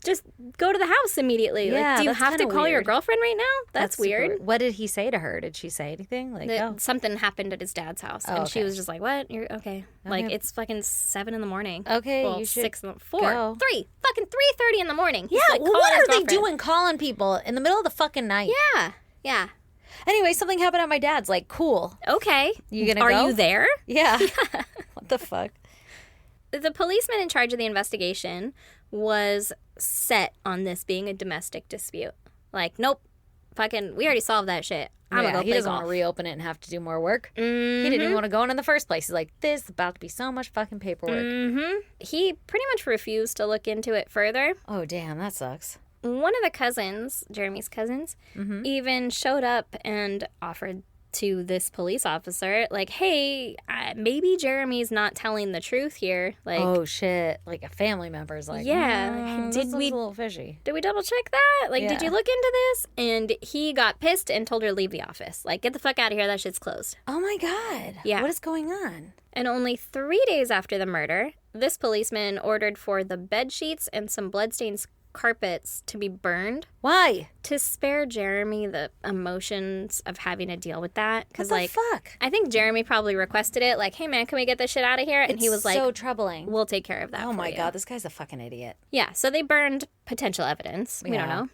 just go to the house immediately. Yeah, like, do you that's have to kinda call your weird. girlfriend right now? That's super weird. What did he say to her? Did she say anything? Like, That something happened at his dad's house, and she okay. was just like, "What? You're okay? Like it's fucking 7 a.m. Okay, well, you should 6, 4, go. 3, fucking 3:30 in the morning." He's yeah, like, well, calling what his are they girlfriend. doing calling people in the middle of the fucking night? Yeah. Anyway, something happened at my dad's. Like, cool. Okay. You gonna Are go? you there? Yeah. What the fuck? The policeman in charge of the investigation was set on this being a domestic dispute. Like, nope, fucking, we already solved that shit. I'm gonna go he play doesn't golf. want to reopen it and have to do more work. He didn't even want to go in the first place. He's like, this is about to be so much fucking paperwork. He pretty much refused to look into it further. Oh, damn, that sucks. One of the cousins, Jeremy's cousins, even showed up and offered to this police officer, like, hey, maybe Jeremy's not telling the truth here. Like, Oh, shit. Like a family member's like, Yeah, this did looks we- a little fishy. did we double check that? Like, did Yeah. you look into this? And he got pissed and told her to leave the office. Like, get the fuck out of here. That shit's closed. Oh, my God. Yeah. What is going on? And only 3 days after the murder, this policeman ordered for the bed sheets and some bloodstained carpets to be burned Why? to spare Jeremy the emotions of having to deal with that. What Because, the like, fuck? I think Jeremy probably requested it. Like, hey, man, can we get this shit out of here? And he was like, so troubling. we'll take care of that Oh, for my you. God. This guy's a fucking idiot. Yeah, so they burned potential evidence. We don't Yeah. know.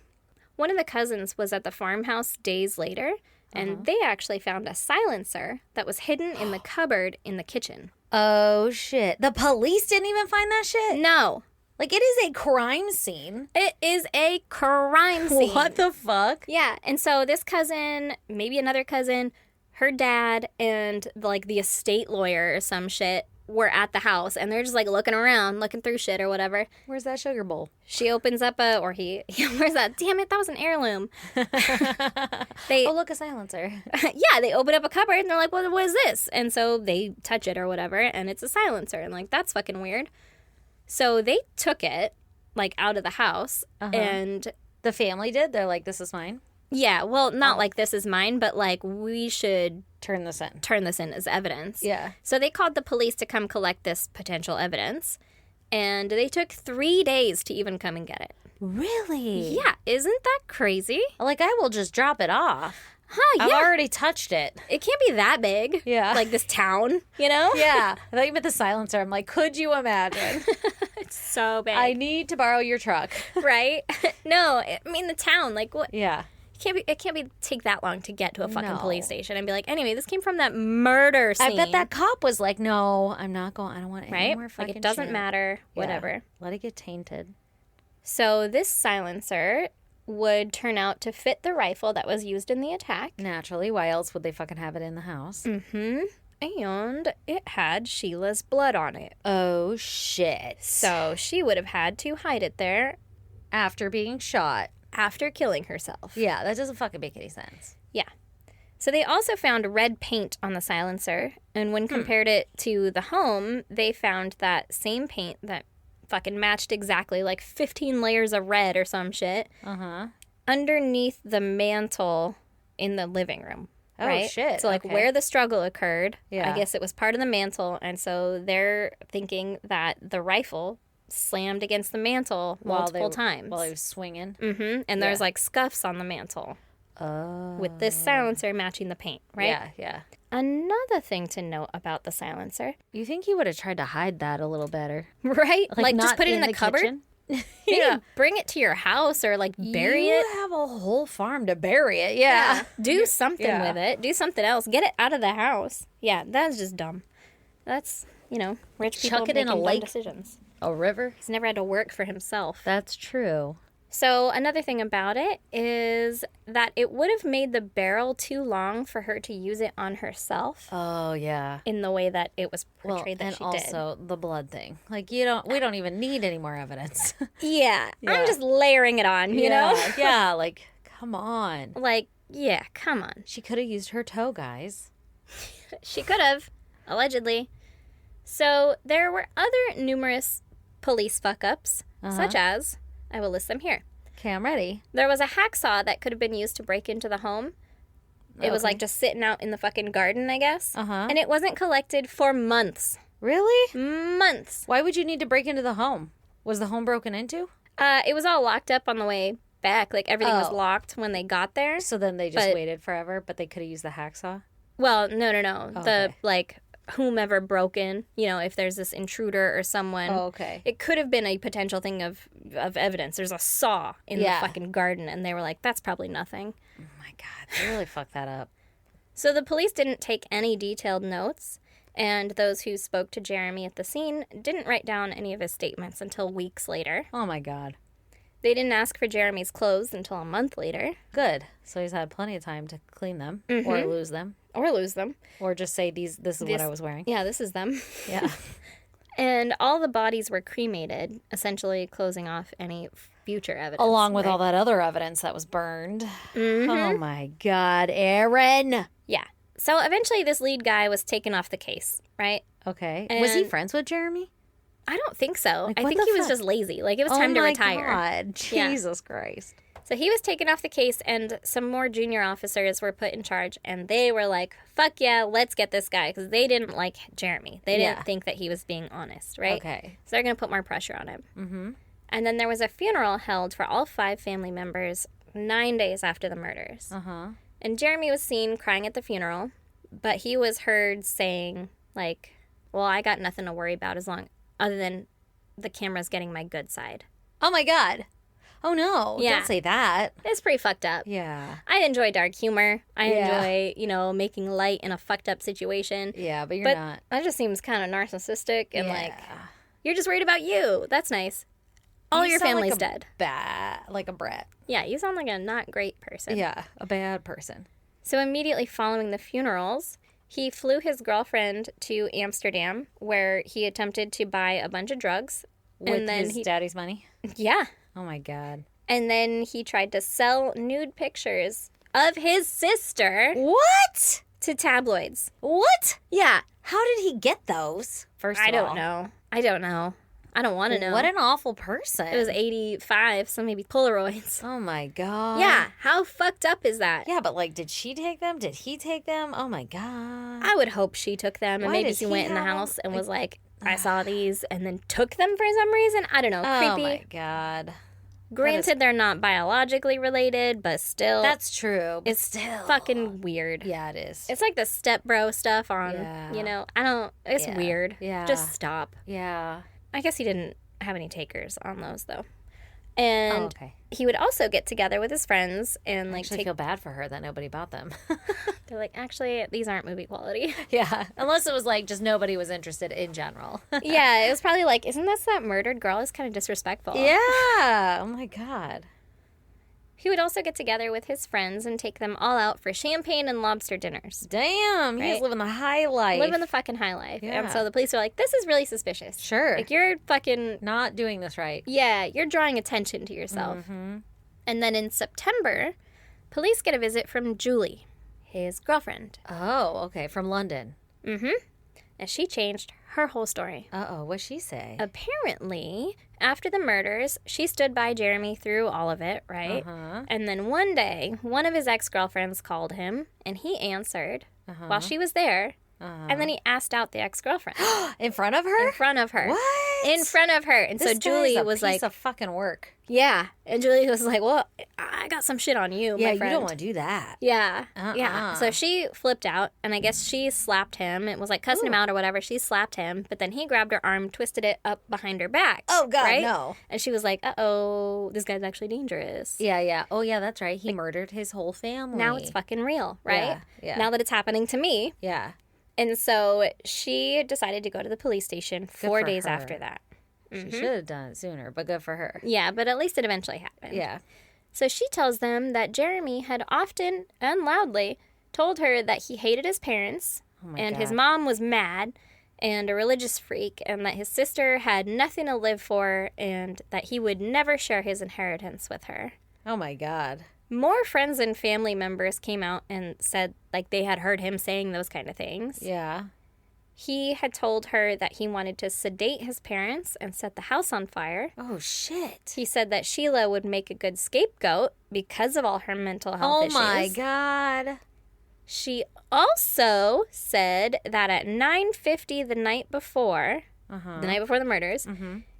One of the cousins was at the farmhouse days later, and they actually found a silencer that was hidden in the cupboard in the kitchen. Oh, shit. The police didn't even find that shit? No, Like, it is a crime scene. it is a crime scene. What the fuck? Yeah, and so this cousin, maybe another cousin, her dad, and like the estate lawyer or some shit were at the house, and they're just like looking around, looking through shit or whatever. Where's that sugar bowl? She opens up where's that? Damn it, that was an heirloom. They, Oh, look, a silencer. yeah, they open up a cupboard and they're like, what is this? And so they touch it or whatever, and it's a silencer, and like, that's fucking weird. So they took it, like, out of the house, and The family did? They're like, this is mine? yeah, well, not like this is mine, but like, we should Turn this in. turn this in as evidence. Yeah. So they called the police to come collect this potential evidence, and they took 3 days to even come and get it. Really? Yeah, isn't that crazy? Like, I will just drop it off. Huh, I've yeah. already touched it. It can't be that big. Yeah. Like this town, you know? Yeah. I thought you meant the silencer. I'm like, could you imagine? It's so big. I need to borrow your truck. Right? No, I mean the town. Like what? Yeah. It can't be take that long to get to a fucking No. police station and be like, anyway, this came from that murder scene. I bet that cop was like, no, I'm not going. I don't want any right? more Like fucking it doesn't shit. matter. Yeah. Whatever. Let it get tainted. So this silencer would turn out to fit the rifle that was used in the attack. Naturally. Why else would they fucking have it in the house? And it had Sheila's blood on it. Oh, shit. So she would have had to hide it there After being shot. after killing herself. Yeah, that doesn't fucking make any sense. Yeah. So they also found red paint on the silencer, and when compared it to the home, they found that same paint that fucking matched exactly, like 15 layers of red or some shit, Uh-huh. underneath the mantle in the living room. Oh, right? shit. So, like, Okay. where the struggle occurred, Yeah. I guess it was part of the mantle, and so they're thinking that the rifle slammed against the mantle multiple times. While he was swinging. And there's, like, scuffs on the mantle Oh. with this silencer matching the paint, right? Yeah, yeah. Another thing to note about the silencer, You think he would have tried to hide that a little better? right? Like just not put it in the cupboard. kitchen? Maybe bring it to your house or like bury you it. have a whole farm to bury it. Yeah. Do something Yeah. with it. Do something else. Get it out of the house. Yeah, that's just dumb. That's, rich people Chuck it in making a dumb lake. decisions. A river? He's never had to work for himself. That's true. So another thing about it is that it would have made the barrel too long for her to use it on herself Oh, yeah. in the way that it was Well, portrayed that and she did. also the blood thing. Like, we don't even need any more evidence. Yeah, Yeah. I'm just layering it on, you know? Yeah, like, come on. Like, yeah, come on. She could have used her toe, guys. She could have, allegedly. So there were other numerous police fuck-ups, such as, I will list them here. Okay, I'm ready. There was a hacksaw that could have been used to break into the home. It was like just sitting out in the fucking garden, I guess. Uh-huh. And it wasn't collected for months. Really? Months. Why would you need to break into the home? Was the home broken into? It was all locked up on the way back. Like, everything was locked when they got there. So then they just waited forever, but they could have used the hacksaw? Well, no. Oh, okay. Whomever broke in, if there's this intruder or someone. Oh, okay. It could have been a potential thing of evidence. There's a saw in the fucking garden, and they were like, that's probably nothing. Oh, my God. They really fucked that up. So the police didn't take any detailed notes, and those who spoke to Jeremy at the scene didn't write down any of his statements until weeks later. Oh, my God. They didn't ask for Jeremy's clothes until a month later. Good. So he's had plenty of time to clean them or lose them. Or lose them. Or just say, this is what I was wearing. Yeah, this is them. Yeah. And all the bodies were cremated, essentially closing off any future evidence. Along with all that other evidence that was burned. Oh, my God. Aaron. Yeah. So eventually this lead guy was taken off the case, right? Okay. Was he friends with Jeremy? I don't think so. Like, I what think the he was fuck? just lazy. Like, it was time to retire. Oh, my God. Jesus Christ. So he was taken off the case, and some more junior officers were put in charge, and they were like, fuck yeah, let's get this guy, because they didn't like Jeremy. They didn't think that he was being honest, right? Okay. So they're going to put more pressure on him. Mm-hmm. And then there was a funeral held for all 5 family members 9 days after the murders. Uh-huh. And Jeremy was seen crying at the funeral, but he was heard saying, like, well, I got nothing to worry about other than the camera's getting my good side. Oh, my God. Oh, no. Yeah. Don't say that. It's pretty fucked up. Yeah. I enjoy dark humor. I enjoy, making light in a fucked up situation. Yeah, but you're But not. that just seems kind of narcissistic and Yeah. like, you're just worried about you. That's nice. All You your sound family's like dead. Like a brat. Yeah, you sound like a not great person. Yeah, a bad person. So immediately following the funerals, he flew his girlfriend to Amsterdam, where he attempted to buy a bunch of drugs. With and then his daddy's money? Yeah. Oh, my God. And then he tried to sell nude pictures of his sister What? to tabloids. What? Yeah. How did he get those? First of I all. don't know. I don't want to know. What an awful person. It was 85, so maybe Polaroids. Oh, my God. Yeah. How fucked up is that? Yeah, but, like, did she take them? Did he take them? Oh, my God. I would hope she took them, and Why maybe does she he went in the have 'em? house and was like, I saw these, and then took them for some reason. I don't know. Oh, Creepy. my God. Granted, they're not biologically related, but still, That's true. But it's still. fucking weird. Yeah, it is. It's like the stepbro stuff on, Yeah. it's Yeah. weird. Yeah. Just stop. Yeah. I guess he didn't have any takers on those, though. And Oh, okay. he would also get together with his friends and, I like, actually take... feel bad for her that nobody bought them. They're like, actually, these aren't movie quality. Yeah. Unless it was, like, just nobody was interested in general. Yeah, it was probably like, isn't this that murdered girl? It's kind of disrespectful. Yeah. Oh, my God. He would also get together with his friends and take them all out for champagne and lobster dinners. Damn. He's Right? living the high life. Living the fucking high life. Yeah. And so the police were like, this is really suspicious. Sure. Like, you're fucking... Not doing this right. Yeah, you're drawing attention to yourself. Mm-hmm. And then in September, police get a visit from Julie, his girlfriend. Oh, okay. From London. Mm-hmm. And she changed her whole story. Uh-oh. What'd she say? Apparently, after the murders, she stood by Jeremy through all of it, right? Uh-huh. And then one day, one of his ex-girlfriends called him, and he answered while she was there. And then he asked out the ex-girlfriend In front of her? in front of her. What? In front of her. And This so guy's Julie a was piece like, of fucking work. yeah. And Julie was like, well, I got some shit on you, Yeah, my you friend. don't want to do that. Yeah. Yeah. Uh-uh. So she flipped out, and I guess she slapped him. It was like cussing him out or whatever. She slapped him, but then he grabbed her arm, twisted it up behind her back. Oh, God, right? no. And she was like, uh-oh, this guy's actually dangerous. Yeah, yeah. Oh, yeah, that's right. He murdered his whole family. Now it's fucking real, right? Yeah, yeah. Now that it's happening to me. Yeah. And so she decided to go to the police station 4 for days her. after that. She should have done it sooner, but good for her. Yeah, but at least it eventually happened. Yeah. So she tells them that Jeremy had often and loudly told her that he hated his parents, Oh, my and God. his mom was mad and a religious freak, and that his sister had nothing to live for, and that he would never share his inheritance with her. Oh, my God. More friends and family members came out and said, like, they had heard him saying those kind of things. Yeah. He had told her that he wanted to sedate his parents and set the house on fire. Oh, shit. He said that Sheila would make a good scapegoat because of all her mental health issues. Oh, my God. She also said that at 9:50 the night before the murders,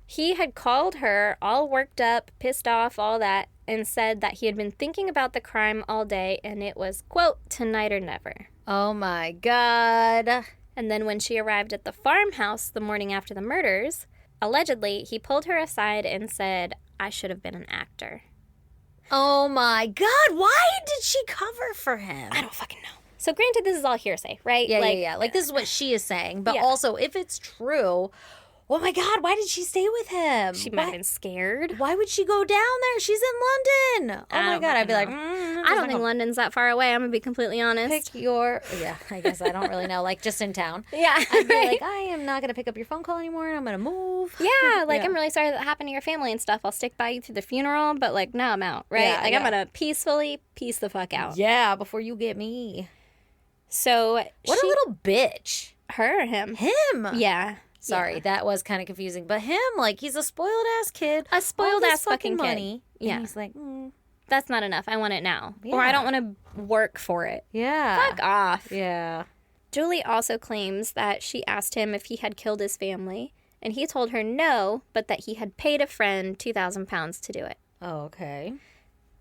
He had called her all worked up, pissed off, all that, and said that he had been thinking about the crime all day and it was, quote, tonight or never. Oh my God. And then when she arrived at the farmhouse the morning after the murders, allegedly, he pulled her aside and said, I should have been an actor. Oh my God. Why did she cover for him? I don't fucking know. So granted, this is all hearsay, right? Yeah. Like, this is what she is saying. But Yeah. also, if it's true, oh my God, why did she stay with him? She might have been scared. Why would she go down there? She's in London. Oh I my don't God. I'd be like, fucking I don't think London's that far away. I'm going to be completely honest. pick your. Yeah, I guess I don't really know. Like, just in town. Yeah. I'd be like, I am not going to pick up your phone call anymore. I'm going to move. Yeah, like, Yeah. I'm really sorry that happened to your family and stuff. I'll stick by you through the funeral, but, like, now I'm out, right? Yeah, like, I'm yeah. going to peacefully peace the fuck out. Yeah, before you get me. So, What a little bitch. Her or him? Him. Yeah. Sorry, Yeah. that was kind of confusing. But him, like, he's a spoiled ass kid. A spoiled All this ass fucking kid. money. Yeah. And he's like, That's not enough. I want it now. Or I Yeah. don't want to work for it. yeah. Fuck off. Yeah. Julie also claims that she asked him if he had killed his family, and he told her no, but that he had paid a friend £2,000 to do it. Oh, okay.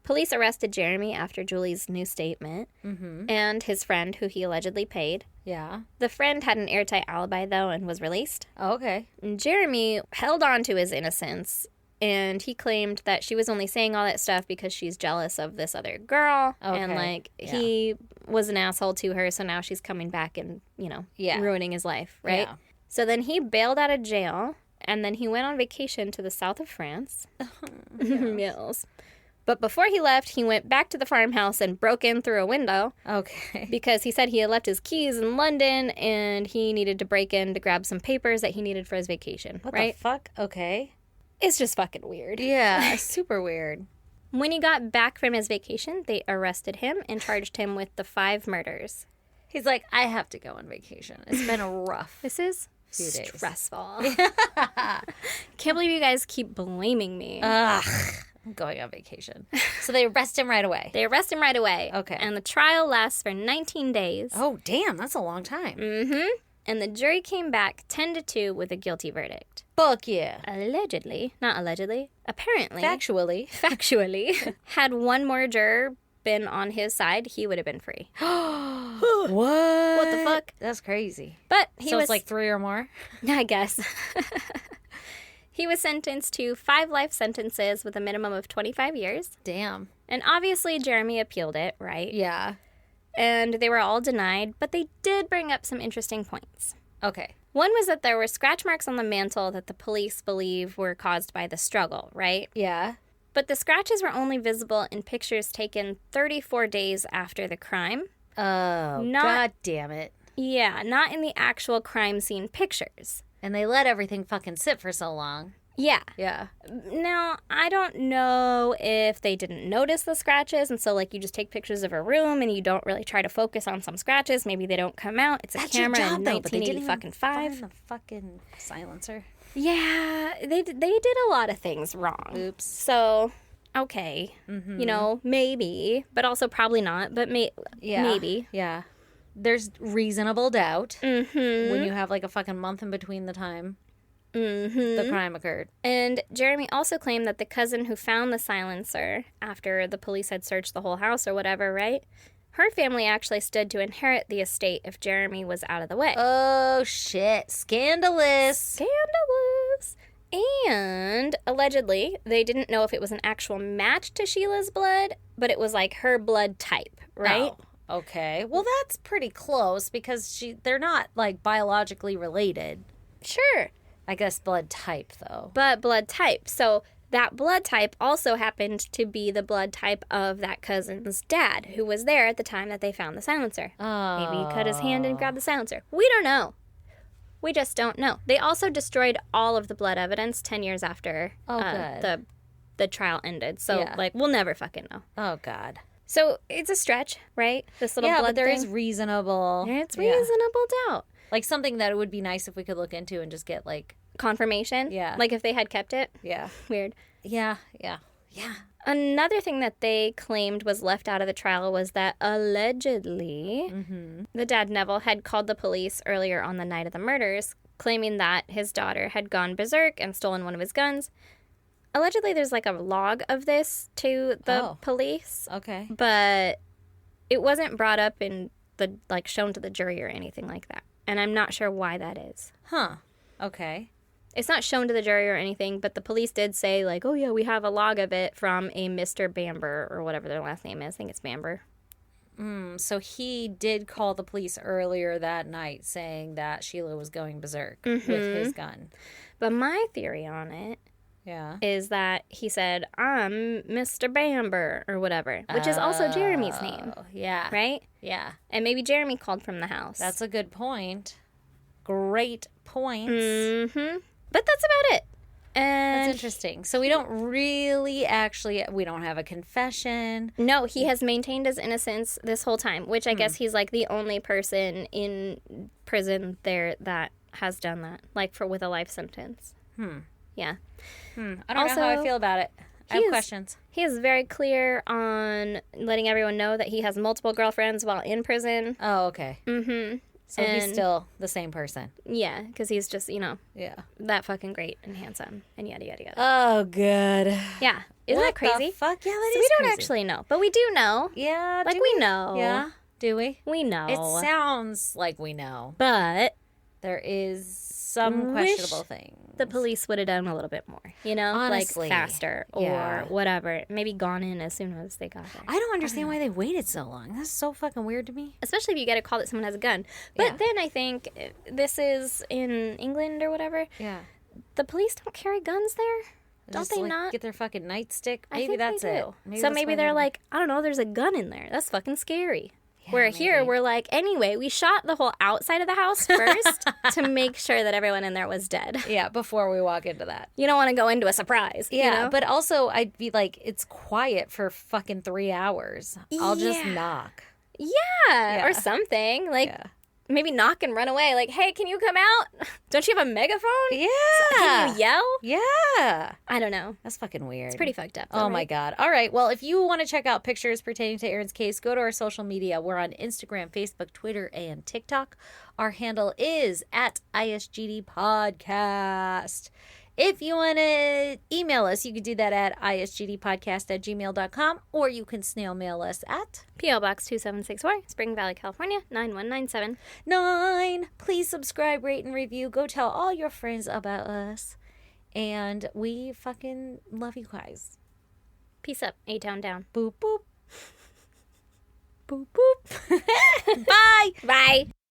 Police arrested Jeremy after Julie's new statement and his friend, who he allegedly paid. Yeah. The friend had an airtight alibi, though, and was released. Oh, okay. And Jeremy held on to his innocence, and he claimed that she was only saying all that stuff because she's jealous of this other girl. And, Okay. like, Yeah. he was an asshole to her, so now she's coming back and, Yeah. ruining his life, right? Yeah. So then he bailed out of jail, and then he went on vacation to the south of France. Yes. But before he left, he went back to the farmhouse and broke in through a window Okay. because he said he had left his keys in London and he needed to break in to grab some papers that he needed for his vacation, What right? the fuck? Okay. It's just fucking weird. Yeah. Super weird. When he got back from his vacation, they arrested him and charged him with the 5 murders. He's like, I have to go on vacation. It's been a rough. This is Few days. stressful. Can't believe you guys keep blaming me. Ugh. I'm going on vacation. So they arrest him right away. They arrest him right away. Okay. And the trial lasts for 19 days. Oh, damn. That's a long time. And the jury came back 10-2 with a guilty verdict. Fuck yeah. Allegedly, not allegedly, apparently, Factually. factually, had one more juror been on his side, he would have been free. What? What the fuck? That's crazy. But he So was it's like 3 or more? I guess. He was sentenced to 5 life sentences with a minimum of 25 years. Damn. And obviously, Jeremy appealed it, right? Yeah. And they were all denied, but they did bring up some interesting points. Okay. One was that there were scratch marks on the mantle that the police believe were caused by the struggle, right? Yeah. But the scratches were only visible in pictures taken 34 days after the crime. Oh, Not- God damn it. Yeah, not in the actual crime scene pictures. And they let everything fucking sit for so long. Yeah. Yeah. Now, I don't know if they didn't notice the scratches, and so, like, you just take pictures of a room and you don't really try to focus on some scratches. Maybe they don't come out. It's a That's your camera job, in though, but they 1980 didn't fucking even five. find the fucking silencer. Yeah, they did a lot of things wrong. Oops. So, okay, you know, maybe, but also probably not, but Yeah. maybe. Yeah. There's reasonable doubt Mm-hmm. when you have like a fucking month in between the time Mm-hmm. the crime occurred. And Jeremy also claimed that the cousin who found the silencer after the police had searched the whole house or whatever, right? Her family actually stood to inherit the estate if Jeremy was out of the way. Oh, shit. Scandalous. Scandalous. And allegedly, they didn't know if it was an actual match to Sheila's blood, but it was like her blood type, right? Oh, okay. Well, that's pretty close because they're not like biologically related. Sure. I guess blood type though. But blood type. So that blood type also happened to be the blood type of that cousin's dad, who was there at the time that they found the silencer. Oh. Maybe he cut his hand and grabbed the silencer. We don't know. We just don't know. They also destroyed all of the blood evidence 10 years after good. the trial ended. So, Yeah. like, we'll never fucking know. Oh God. So it's a stretch, right? This little Yeah, blood but there thing. is reasonable. It's Yeah. reasonable doubt. Like something that it would be nice if we could look into and just get like, Confirmation? Yeah. Like if they had kept it? yeah, Weird. yeah. Another thing that they claimed was left out of the trial was that allegedly the dad Neville had called the police earlier on the night of the murders claiming that his daughter had gone berserk and stolen one of his guns. Allegedly, there's like a log of this to the police. Okay. But it wasn't brought up in the, like, shown to the jury or anything like that. And I'm not sure why that is. Huh. Okay. It's not shown to the jury or anything, but the police did say, like, oh, yeah, we have a log of it from a Mr. Bamber, or whatever their last name is. I think it's Bamber. So he did call the police earlier that night saying that Sheila was going berserk with his gun. But my theory on it is that he said, I'm Mr. Bamber, or whatever, which is also Jeremy's name. Yeah. Right? Yeah. And maybe Jeremy called from the house. That's a good point. Great points. Mm-hmm. But that's about it. And That's interesting. So we don't really we don't have a confession. No, he has maintained his innocence this whole time, which I guess he's like the only person in prison there that has done that, like with a life sentence. Yeah. I don't know how I feel about it. I have questions. He is very clear on letting everyone know that he has multiple girlfriends while in prison. Oh, okay. Mm-hmm. So he's still the same person. Yeah, because he's just, Yeah. that fucking great and handsome and yada, yada, yada. Oh, good. Yeah. Isn't that crazy? The fuck? Yeah, that So is we don't crazy. actually know, but we do know. Yeah. Like, we know. Yeah. Do we? We know. It sounds like we know. But There is some questionable things. the police would have done a little bit more, Honestly, like faster or whatever. Maybe gone in as soon as they got there. I don't understand why they waited so long. That's so fucking weird to me. Especially if you get a call that someone has a gun. But then I think this is in England or whatever. Yeah. The police don't carry guns there. Don't Just, they like, not? get their fucking nightstick? I Maybe think that's they it. do. So maybe they're like, I don't know, there's a gun in there. That's fucking scary. Where here, we're like, anyway, we shot the whole outside of the house first to make sure that everyone in there was dead. Yeah, before we walk into that. You don't want to go into a surprise. Yeah, you know? but also I'd be like, it's quiet for fucking 3 hours. I'll just knock. Yeah, or something. Like, maybe knock and run away. Like, hey, can you come out? Don't you have a megaphone? Yeah. Can you yell? Yeah. I don't know. That's fucking weird. It's pretty fucked up. Oh my God. All right. Well, if you want to check out pictures pertaining to Aaron's case, go to our social media. We're on Instagram, Facebook, Twitter, and TikTok. Our handle is at ISGD Podcast. If you want to email us, you can do that at isgdpodcast@gmail.com, or you can snail mail us at P.O. Box 2764, Spring Valley, California, 9197. 9. Please subscribe, rate, and review. Go tell all your friends about us. And we fucking love you guys. Peace up. A-Town down. Boop, boop. Boop, boop. Bye. Bye.